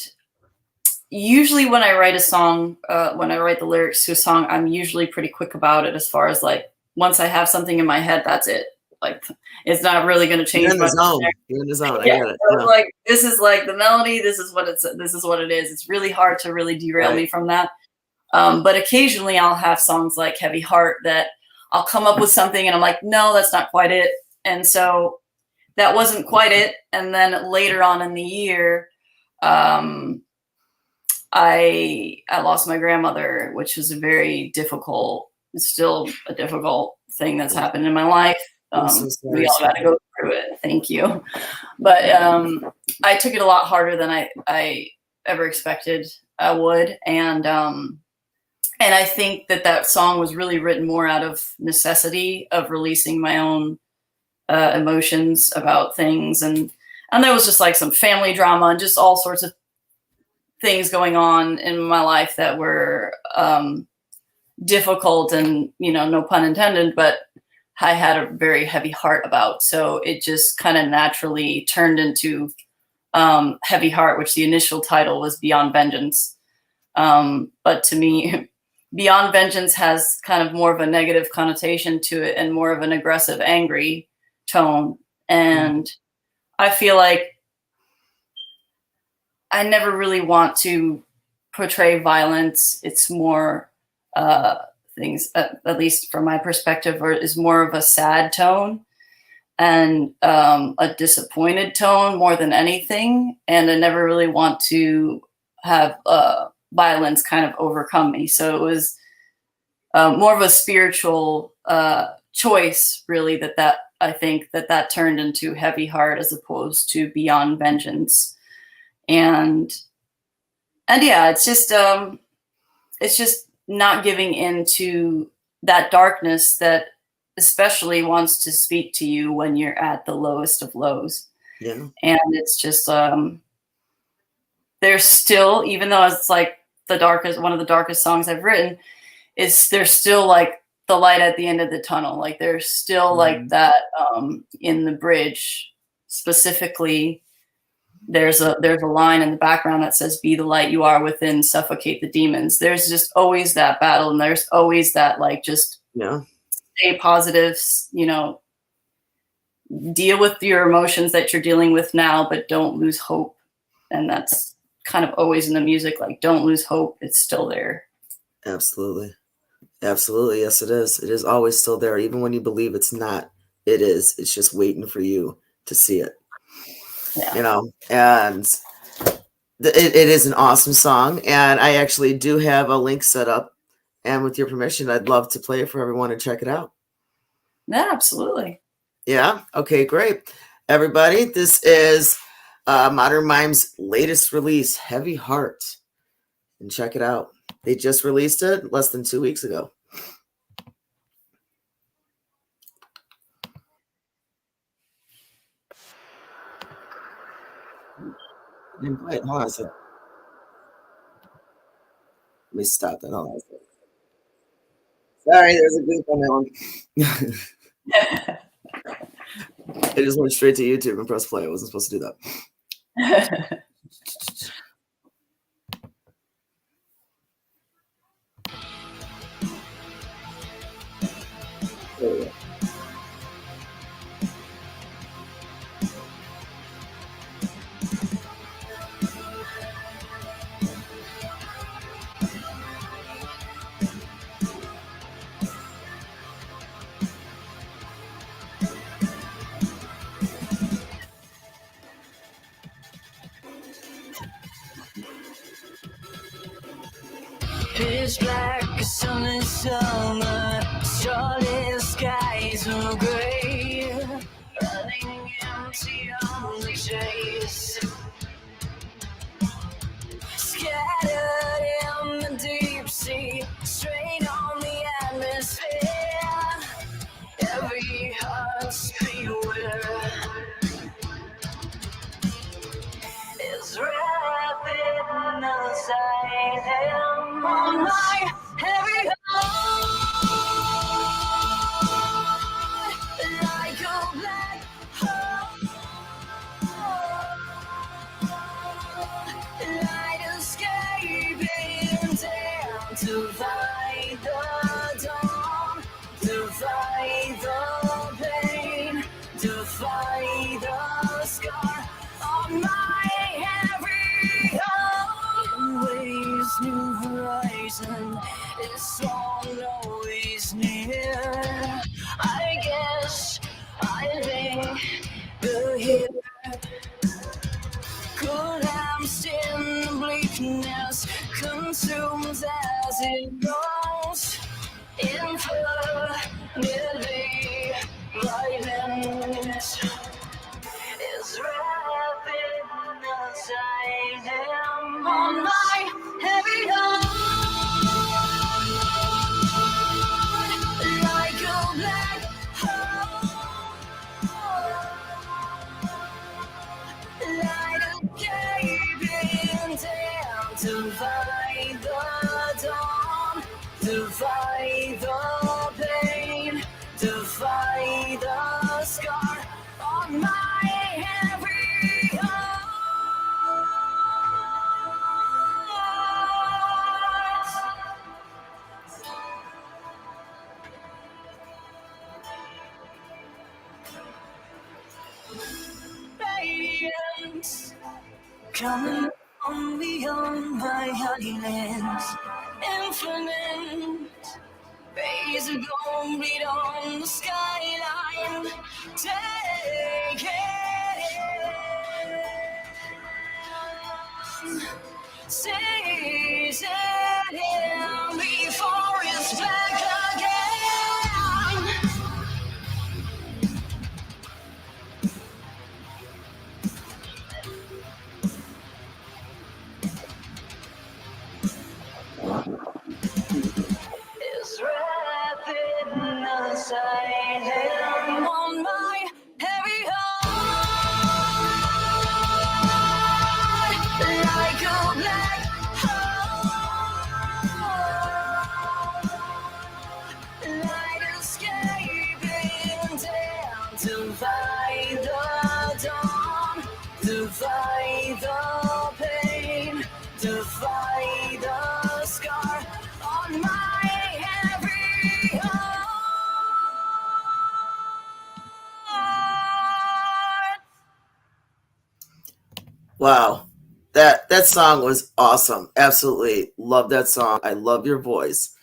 usually when I write a song, when I write the lyrics to a song, I'm usually pretty quick about it as far as like once I have something in my head, that's it. Like it's not really going to You're change in the much. zone. You're in the zone. I Yeah, get it. so it's Yeah. like this is like the melody. This is what it is. It's really hard to really derail Right. me from that. But occasionally I'll have songs like Heavy Heart that I'll come up with something and I'm like, no, that's not quite it. And so that wasn't quite it. And then later on in the year, um, I lost my grandmother, which was a very difficult, still a difficult thing that's happened in my life. I'm so We sorry. all got to go through it. Thank you. But I took it a lot harder than I ever expected I would. And I think that song was really written more out of necessity of releasing my own emotions about things. And there was just like some family drama and just all sorts of things going on in my life that were difficult and, you know, no pun intended, but I had a very heavy heart about. So it just kind of naturally turned into Heavy Heart, which the initial title was Beyond Vengeance. But to me, Beyond Vengeance has kind of more of a negative connotation to it and more of an aggressive, angry tone. And I feel like I never really want to portray violence. It's more things, at least from my perspective, is more of a sad tone and a disappointed tone more than anything. And I never really want to have violence kind of overcome me. So it was more of a spiritual choice, really, that I think that turned into Heavy Heart as opposed to Beyond Vengeance. And yeah, it's just not giving into that darkness that especially wants to speak to you when you're at the lowest of lows. Yeah. And it's just there's still, even though it's like one of the darkest songs I've written, there's still like the light at the end of the tunnel. Like there's still like that in the bridge specifically. There's a line in the background that says, "Be the light you are within, suffocate the demons." There's just always that battle, and there's always that like just stay positive, you know, deal with your emotions that you're dealing with now, but don't lose hope. And that's kind of always in the music, like don't lose hope. It's still there. Absolutely. Absolutely. Yes, it is. It is always still there. Even when you believe it's not, it is. It's just waiting for you to see it. Yeah. You know, and it is an awesome song. And I actually do have a link set up. And with your permission, I'd love to play it for everyone to check it out. Yeah, absolutely. Yeah. Okay, great. Everybody, this is Modern Mimes' latest release, Heavy Heart. And check it out. They just released it less than 2 weeks ago. Didn't play it. Hold on a second. Let me stop that. Hold on a second. Sorry, there's a goof on that one. I just went straight to YouTube and pressed play. I wasn't supposed to do that. There we go. Pitch black, a sunless summer, starlit skies are gray, running empty on the chase, scattered in the deep sea, strain on the atmosphere, every heart's beware is wrapped in a on my heavy heart, like a black hole, light escape. divide the dawn, divide the pain, divide the scar on my every heart. In ways, new horizon, it's all always near. I guess I linger here, collapsed in bleakness, consumes as it goes, infinitely violent is rapid as I am on my heavy heart, like a black hole, like a gaping tail, divide the dawn, divide the pain, divide the scar on my every heart. Radiance coming on beyond my islands, infinite rays of gold bleed on the skyline. Take it, seize it before it's back again. Is rapid as I am on my heavy heart, like a black hole, light escaping down, divide the dawn, divide the pain, divide the scar on my every heart. Wow. That song was awesome. Absolutely love that song. I love your voice.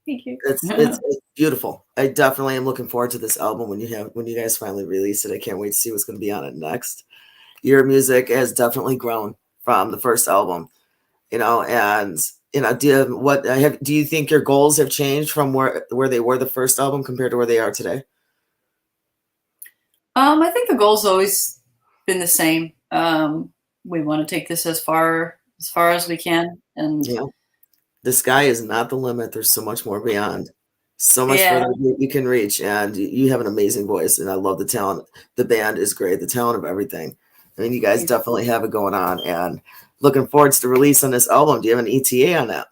Thank you. It's beautiful. I definitely am looking forward to this album when you guys finally release it. I can't wait to see what's going to be on it next. Your music has definitely grown from the first album, and do you think your goals have changed from where they were the first album compared to where they are today? I think the goal's always been the same. We want to take this as far as we can, and Yeah. The sky is not the limit. There's so much more beyond, so much yeah, further you can reach. And you have an amazing voice, and I love the talent. The band is great. The talent of everything. I mean, you guys definitely have it going on, and looking forward to the release on this album. Do you have an ETA on that?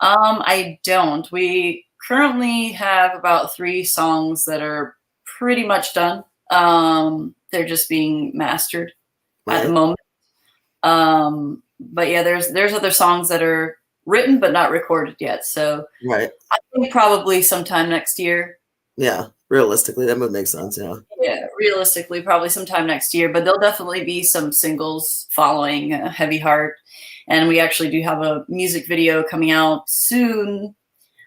I don't. We currently have about 3 songs that are pretty much done. They're just being mastered at the moment. But yeah, there's other songs that are written but not recorded yet. So Right. I think probably sometime next year. Yeah. Realistically, that would make sense. Yeah. Yeah, realistically, probably sometime next year. But there'll definitely be some singles following Heavy Heart. And we actually do have a music video coming out soon.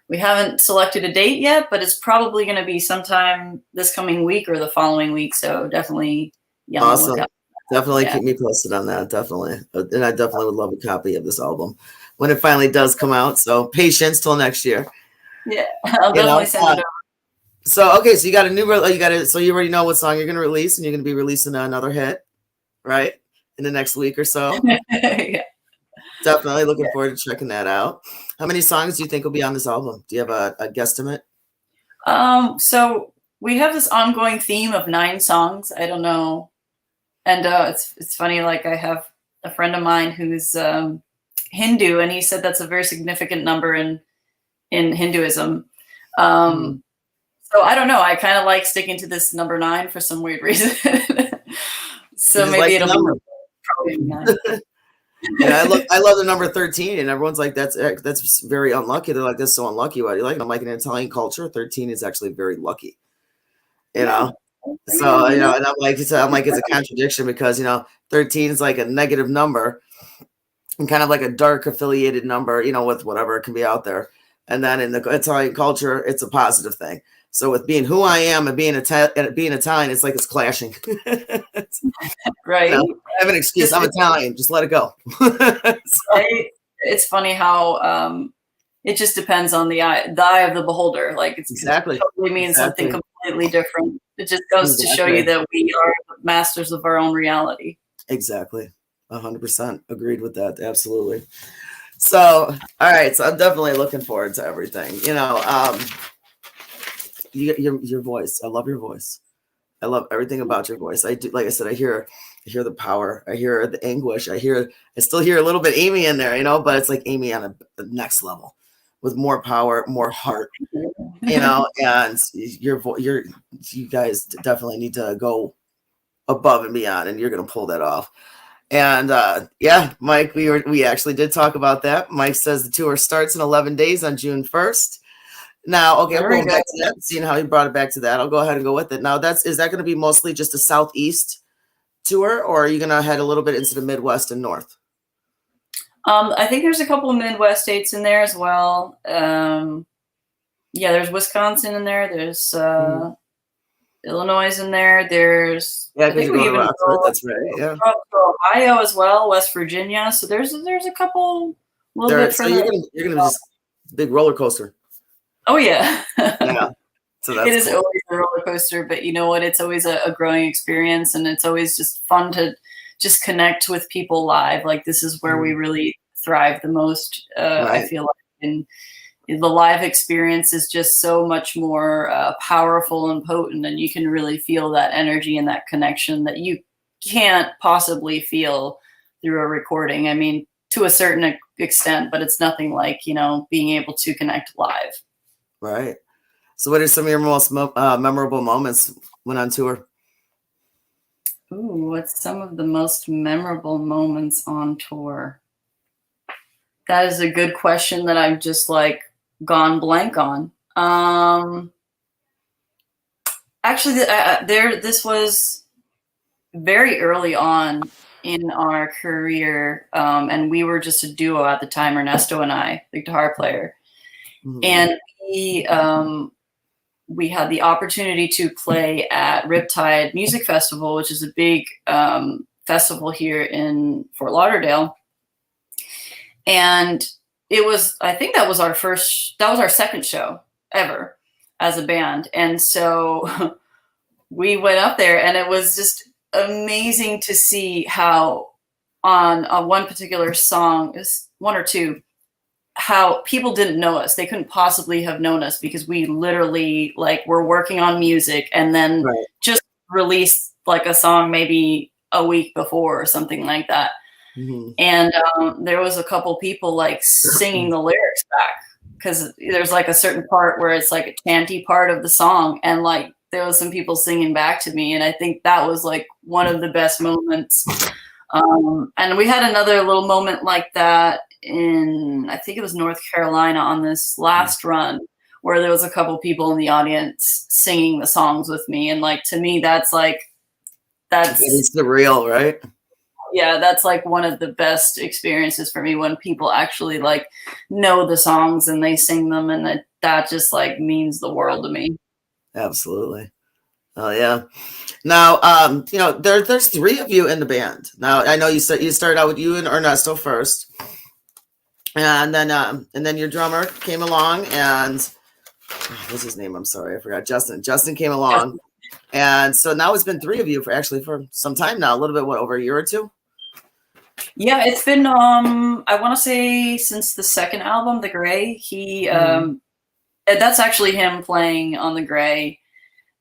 We haven't selected a date yet, but it's probably going to be sometime this coming week or the following week. So definitely be on the Awesome. lookout. Definitely Yeah. keep me posted on that. Definitely. And I definitely would love a copy of this album when it finally does come out. So patience till next year. Yeah, I'll definitely send it over. So, okay. So you got a new, so you already know what song you're going to release, and you're going to be releasing another hit, right? In the next week or so. Yeah. Definitely looking forward to checking that out. How many songs do you think will be on this album? Do you have a guesstimate? So we have this ongoing theme of 9 songs. I don't know. And it's funny, like I have a friend of mine who's Hindu, and he said that's a very significant number in Hinduism. So I don't know. I kind of like sticking to this number 9 for some weird reason. So maybe it'll be probably 9. You know, I love the number 13, and everyone's like, that's very unlucky. They're like, that's so unlucky. Why do you like it? I'm like, in Italian culture, 13 is actually very lucky. You Yeah. know, I so mean, you know, and I'm like, it's a contradiction because 13 is like a negative number and kind of like a dark affiliated number, with whatever can be out there. And then in the Italian culture, it's a positive thing. So with being who I am and being Italian, it's like it's clashing. right. I have an excuse. I'm Italian. Just let it go. So, It's funny how it just depends on the eye of the beholder. Like it exactly. totally means something completely different. It just goes to show you that we are masters of our own reality. Exactly. 100% agreed with that. Absolutely. So, all right. So I'm definitely looking forward to everything. Your voice. I love your voice. I love everything about your voice. I do. Like I said, I hear the power. I hear the anguish. I still hear a little bit Amy in there, but it's like Amy on the next level with more power, more heart, and you guys definitely need to go above and beyond, and you're going to pull that off. And yeah, Mike, we actually did talk about that. Mike says the tour starts in 11 days on June 1st. Now, okay, I'm going back to that, seeing how you brought it back to that. I'll go ahead and go with it. Now, is that going to be mostly just a Southeast tour, or are you going to head a little bit into the Midwest and North? I think there's a couple of Midwest states in there as well. Yeah, there's Wisconsin in there. There's Illinois in there. There's I think we even go that's right. Yeah, Ohio as well, West Virginia. So there's a couple a little bit further. So you're gonna just big roller coaster. Oh yeah. Yeah. So that's it is always a roller coaster, but you know what? It's always a growing experience, and it's always just fun to just connect with people live. Like this is where we really thrive the most. Right. I feel like, and the live experience is just so much more powerful and potent, and you can really feel that energy and that connection that you can't possibly feel through a recording. I mean, to a certain extent, but it's nothing like being able to connect live. Right. So what are some of your most memorable moments when on tour? Ooh, what's some of the most memorable moments on tour? That is a good question that I've just gone blank on. Actually, this was very early on in our career, and we were just a duo at the time, Ernesto and I, the guitar player. Mm-hmm. And we had the opportunity to play at Riptide Music Festival, which is a big festival here in Fort Lauderdale. And I think that was our second show ever as a band. And so we went up there, and it was just amazing to see how on one particular song, one or two, how people didn't know us. They couldn't possibly have known us because we literally were working on music and then just released a song maybe a week before or something like that. Mm-hmm. And there was a couple people singing the lyrics back, because there's a certain part where it's a chanty part of the song, and there was some people singing back to me, and I think that was one of the best moments. And we had another little moment like that in, I think it was North Carolina on this last run, where there was a couple people in the audience singing the songs with me, and to me that's it's surreal, right? Yeah, that's one of the best experiences for me, when people actually know the songs and they sing them, and that just means the world to me. Absolutely. Oh yeah. Now, there's three of you in the band. Now, I know you started out with you and Ernesto first, and then your drummer came along, and what's his name? I'm sorry, I forgot. Justin came along, and so now it's been three of you for some time now. A little bit, over a year or two? Yeah, it's been I want to say since the second album, The Gray. He that's actually him playing on The Gray.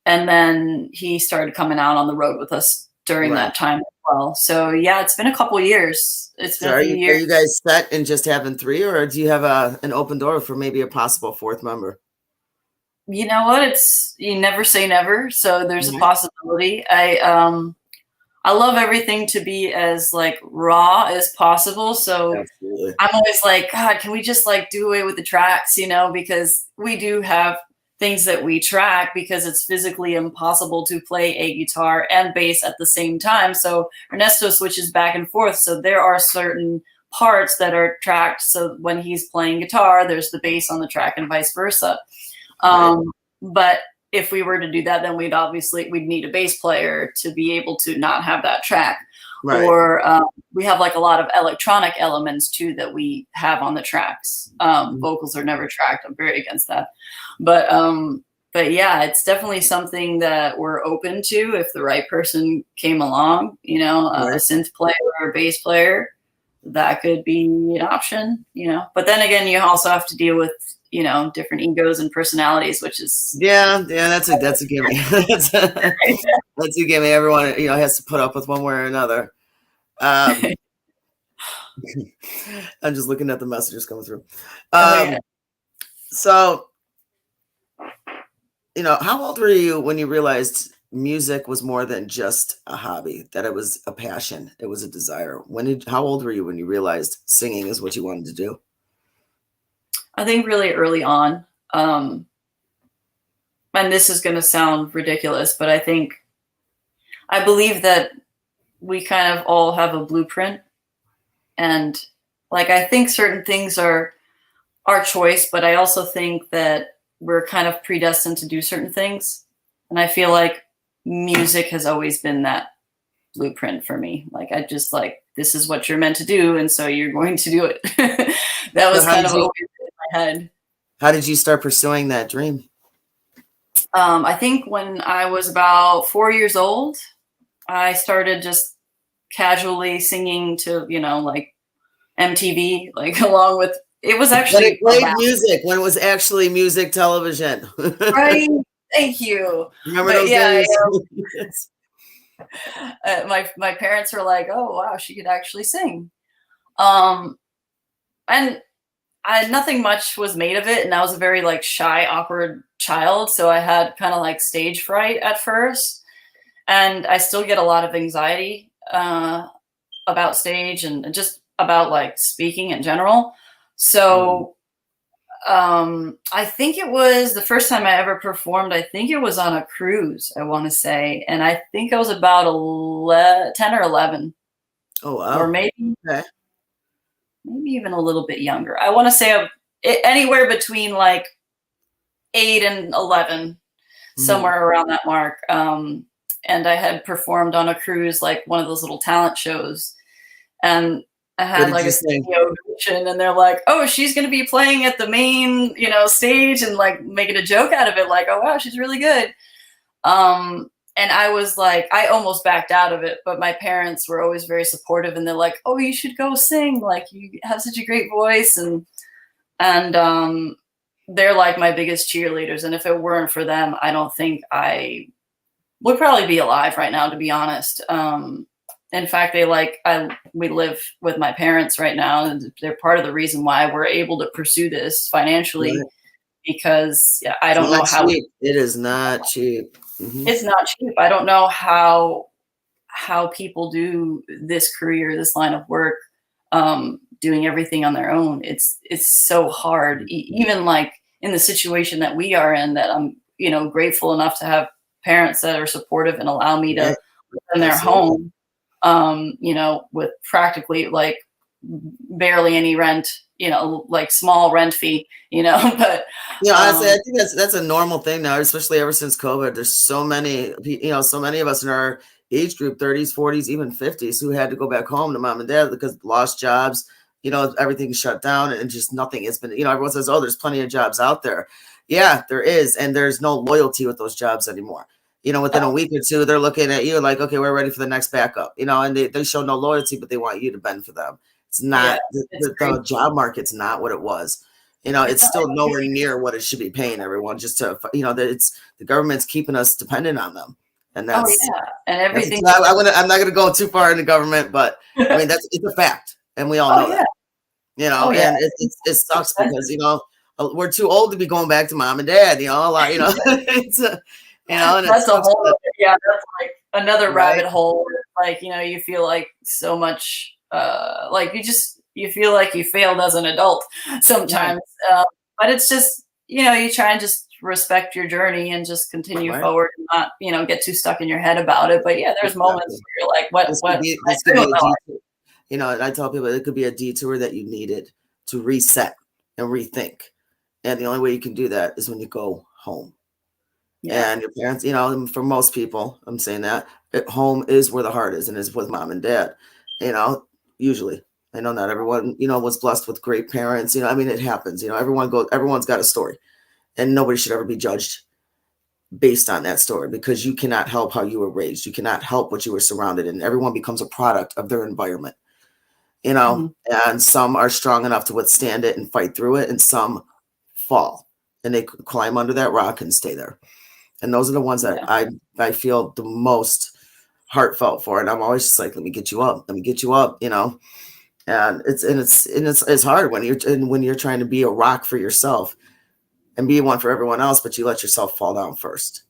And then he started coming out on the road with us during that time as well. So yeah, it's been a couple years. It's been a few years. Are you guys set in just having three, or do you have an open door for maybe a possible fourth member? You know what? You never say never. So there's a possibility. I I love everything to be as like raw as possible. So Absolutely. I'm always like, God, can we just like do away with the tracks, because we do have things that we track because it's physically impossible to play a guitar and bass at the same time. So Ernesto switches back and forth. So there are certain parts that are tracked. So when he's playing guitar, there's the bass on the track and vice versa. Right. But if we were to do that, then we'd need a bass player to be able to not have that track. Right. Or we have like a lot of electronic elements too that we have on the tracks. Vocals are never tracked. I'm very against that. But yeah, it's definitely something that we're open to if the right person came along. A synth player or a bass player, that could be an option. But then again, you also have to deal with different egos and personalities, which is that's a gimme. that's a gimme. Everyone has to put up with one way or another. I'm just looking at the messages coming through. So, how old were you when you realized music was more than just a hobby, that it was a passion, it was a desire? How old were you when you realized singing is what you wanted to do? I think really early on. And this is going to sound ridiculous, but I believe that we kind of all have a blueprint. And like, I think certain things are our choice, but I also think that we're kind of predestined to do certain things. And I feel like music has always been that blueprint for me. Like, I just like, this is what you're meant to do. And so you're going to do it. That was kind of always in my head. How did you start pursuing that dream? I think when I was about 4 years old, I started just casually singing to, like MTV, like along with, it was actually when it played music, when it was actually music television. Right. Thank you. Remember those days? My parents were like, oh, wow, she could actually sing. And nothing much was made of it. And I was a very like shy, awkward child. So I had kind of like stage fright at first. And I still get a lot of anxiety about stage and just about like speaking in general. So I think it was the first time I ever performed. I think it was on a cruise, I want to say. And I think I was about 10 or 11. Oh, wow. Or maybe even a little bit younger. I want to say anywhere between like 8 and 11, somewhere around that mark. And I had performed on a cruise, like one of those little talent shows. And I had like a studio audition, and they're like, oh, she's going to be playing at the main, stage, and like making a joke out of it. Like, oh, wow, she's really good. And I was like, I almost backed out of it, but my parents were always very supportive, and they're like, oh, you should go sing. Like, you have such a great voice. And they're like my biggest cheerleaders. And if it weren't for them, I don't think I would probably be alive right now, to be honest. In fact, we live with my parents right now, and they're part of the reason why we're able to pursue this financially, because I don't know how it is not cheap. It's not cheap. I don't know how people do this career, this line of work, doing everything on their own. It's so hard. Even like in the situation that we are in, that I'm, grateful enough to have parents that are supportive and allow me to live in their home, with practically like barely any rent, like small rent fee, but honestly, I think that's a normal thing now, especially ever since COVID. There's so many of us in our age group, 30s, 40s, even 50s, who had to go back home to mom and dad because lost jobs, everything's shut down, and just nothing has been, everyone says, oh, there's plenty of jobs out there. Yeah, there is. And there's no loyalty with those jobs anymore. Within a week or two, they're looking at you like, okay, we're ready for the next backup, and they show no loyalty, but they want you to bend for them. It's not, the job market's not what it was. It's still nowhere near what it should be paying everyone, just to, it's the government's keeping us dependent on them. And that's, and everything. I'm not going to go too far into government, but I mean, it's a fact. And we all know that, and it sucks because, we're too old to be going back to mom and dad, a lot, it's and that's a whole, that's like another Right. rabbit hole. Like, you feel like so much, like you feel like you failed as an adult Yeah. sometimes. But it's just, you try and just respect your journey and just continue Right. forward and not, get too stuck in your head about it. But yeah, there's moments Exactly. where you're like, what am I This could doing be with a my life? detour. And I tell people it could be a detour that you needed to reset and rethink. And the only way you can do that is when you go home. Yeah. And your parents, for most people, I'm saying that at home is where the heart is and is with mom and dad, you know, usually. I know not everyone, was blessed with great parents. I mean, it happens, everyone's got a story and nobody should ever be judged based on that story because you cannot help how you were raised. You cannot help what you were surrounded in. Everyone becomes a product of their environment, Mhm. and some are strong enough to withstand it and fight through it, and some fall and they climb under that rock and stay there. And those are the ones that Yeah. I feel the most heartfelt for. And I'm always just like, let me get you up, let me get you up, And it's hard when you're trying to be a rock for yourself and be one for everyone else, but you let yourself fall down first.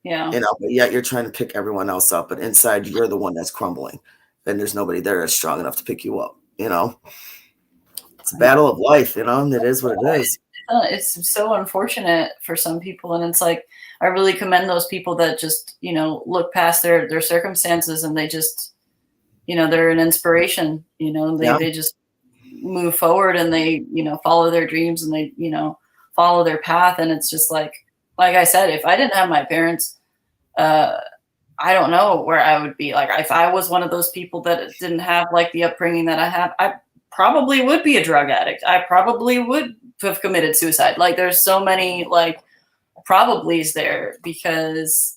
Yeah. But yet you're trying to pick everyone else up, but inside you're the one that's crumbling. And there's nobody there that's strong enough to pick you up. It's a battle of life, and it is what it is. It's so unfortunate for some people, and it's like I really commend those people that just look past their circumstances and they just they're an inspiration. They Yeah, they just move forward and they follow their dreams and they follow their path, and it's just like I said, if I didn't have my parents, uh I don't know where I would be. Like if I was one of those people that didn't have like the upbringing that I have, I probably would be a drug addict. I probably would have committed suicide. Like there's so many like probablys there because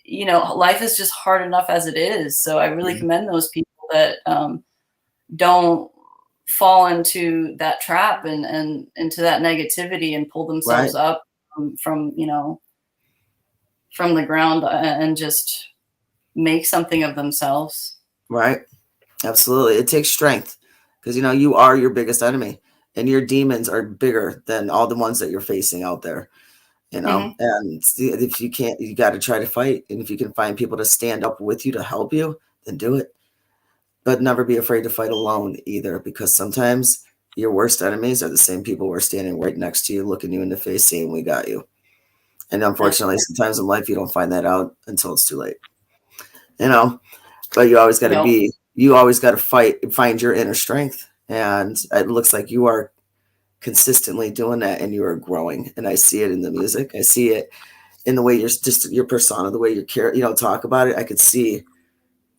life is just hard enough as it is. So I really mhm, commend those people that don't fall into that trap and into that negativity and pull right, themselves up from from the ground and just make something of themselves. right. Absolutely. It takes strength because you are your biggest enemy and your demons are bigger than all the ones that you're facing out there. Hmm. And if you can't, you got to try to fight. And if you can find people to stand up with you to help you, then do it. But never be afraid to fight alone either, because sometimes your worst enemies are the same people who are standing right next to you, looking you in the face, saying, "We got you." And That's unfortunately, sometimes in life, you don't find that out until it's too late. You know, but yep. you always got to find your inner strength. And it looks like you are consistently doing that and you are growing. And I see it in the music. I see it in the way your persona, the way you care, talk about it. I could see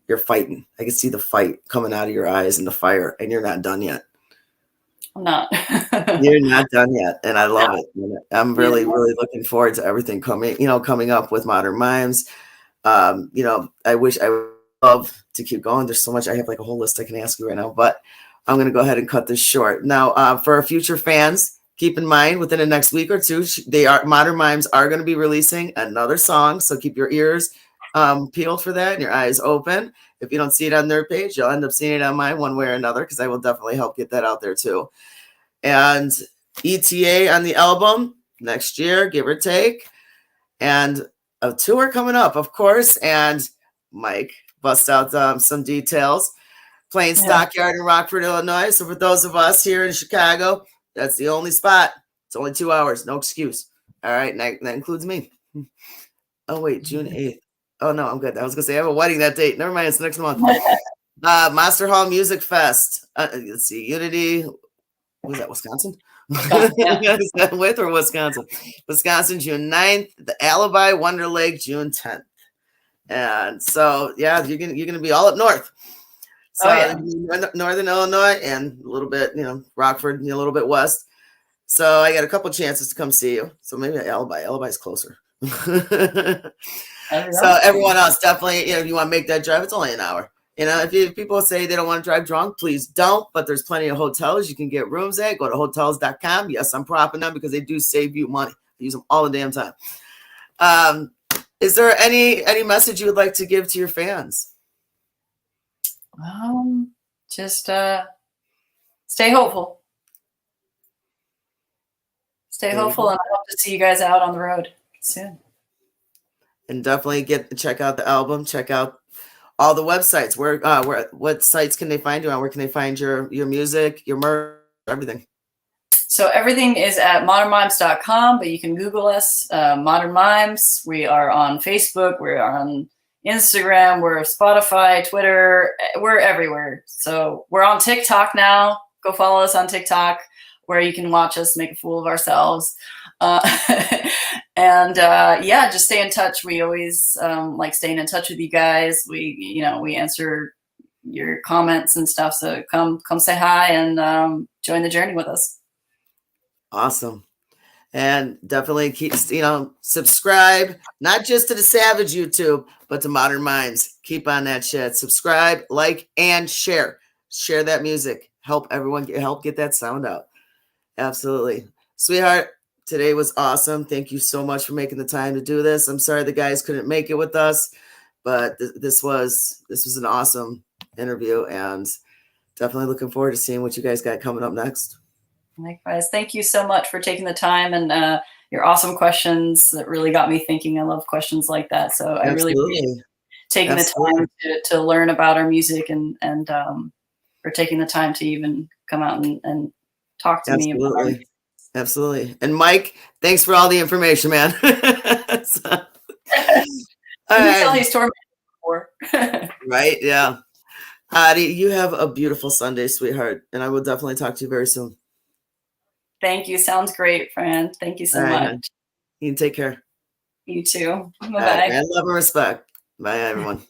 you're fighting. I could see the fight coming out of your eyes and the fire, and you're not done yet. I'm not. You're not done yet. And I love it. And I'm Yeah. really, really looking forward to everything coming up with Modern Mimes. I wish I would love to keep going. There's so much. I have like a whole list I can ask you right now, but I'm going to go ahead and cut this short. Now, for our future fans, keep in mind within the next week or two, Modern Mimes are going to be releasing another song. So keep your ears peeled for that and your eyes open. If you don't see it on their page, you'll end up seeing it on mine one way or another, because I will definitely help get that out there too. And ETA on the album next year, give or take, and a tour coming up, of course. And Mike bust out some details. Playing Yeah. Stockyard in Rockford, Illinois. So for those of us here in Chicago, that's the only spot. It's only 2 hours, no excuse. All right, and that includes me. Oh wait, June 8th. Oh no, I'm good. I was gonna say I have a wedding that date. Never mind, it's next month. Monster Hall Music Fest. Let's see, Unity. Was that Wisconsin? Wisconsin, yeah. Is that with or Wisconsin? Wisconsin, June 9th. The Alibi, Wonder Lake, June 10th. And so, yeah, you're gonna be all up north. Oh So yeah. Northern Illinois and a little bit, Rockford, a little bit west. So I got a couple chances to come see you. So maybe Alibi. Alibi's closer. There we So go. everyone else, definitely, if you want to make that drive, it's only an hour. If people say they don't want to drive drunk, please don't. But there's plenty of hotels you can get rooms at. Go to hotels.com. Yes, I'm propping them because they do save you money. I use them all the damn time. Is there any message you would like to give to your fans? Just stay hopeful. Stay There you hopeful, go. and I hope to see you guys out on the road soon. and definitely check out the album. Check out all the websites. What sites can they find you on? Where can they find your music, your merch, everything? So everything is at modernmimes.com, but you can Google us, Modern Mimes. We are on Facebook. We're on Instagram. We're Spotify, Twitter. We're everywhere. So we're on TikTok now. Go follow us on TikTok, where you can watch us make a fool of ourselves. Yeah, just stay in touch. We always like staying in touch with you guys. We answer your comments and stuff. So come say hi and join the journey with us. Awesome. And definitely keep, subscribe, not just to the Savage YouTube, but to Modern Mimes. Keep on that shit. Subscribe, like, and share. Share that music. Help everyone help get that sound out. Absolutely. Sweetheart, today was awesome. Thank you so much for making the time to do this. I'm sorry the guys couldn't make it with us, but this was an awesome interview, and definitely looking forward to seeing what you guys got coming up next. Likewise. Thank you so much for taking the time and your awesome questions that really got me thinking. I love questions like that. So I really appreciate taking the time to learn about our music and for taking the time to even come out and talk to me about our music. Absolutely. And Mike, thanks for all the information, man. All right. Tell these tour before. Right? Yeah. Adi, you have a beautiful Sunday, sweetheart, and I will definitely talk to you very soon. Thank you. Sounds great, friend. Thank you so much. Man. You can take care. You too. Bye-bye. Right, man, love and respect. Bye, everyone.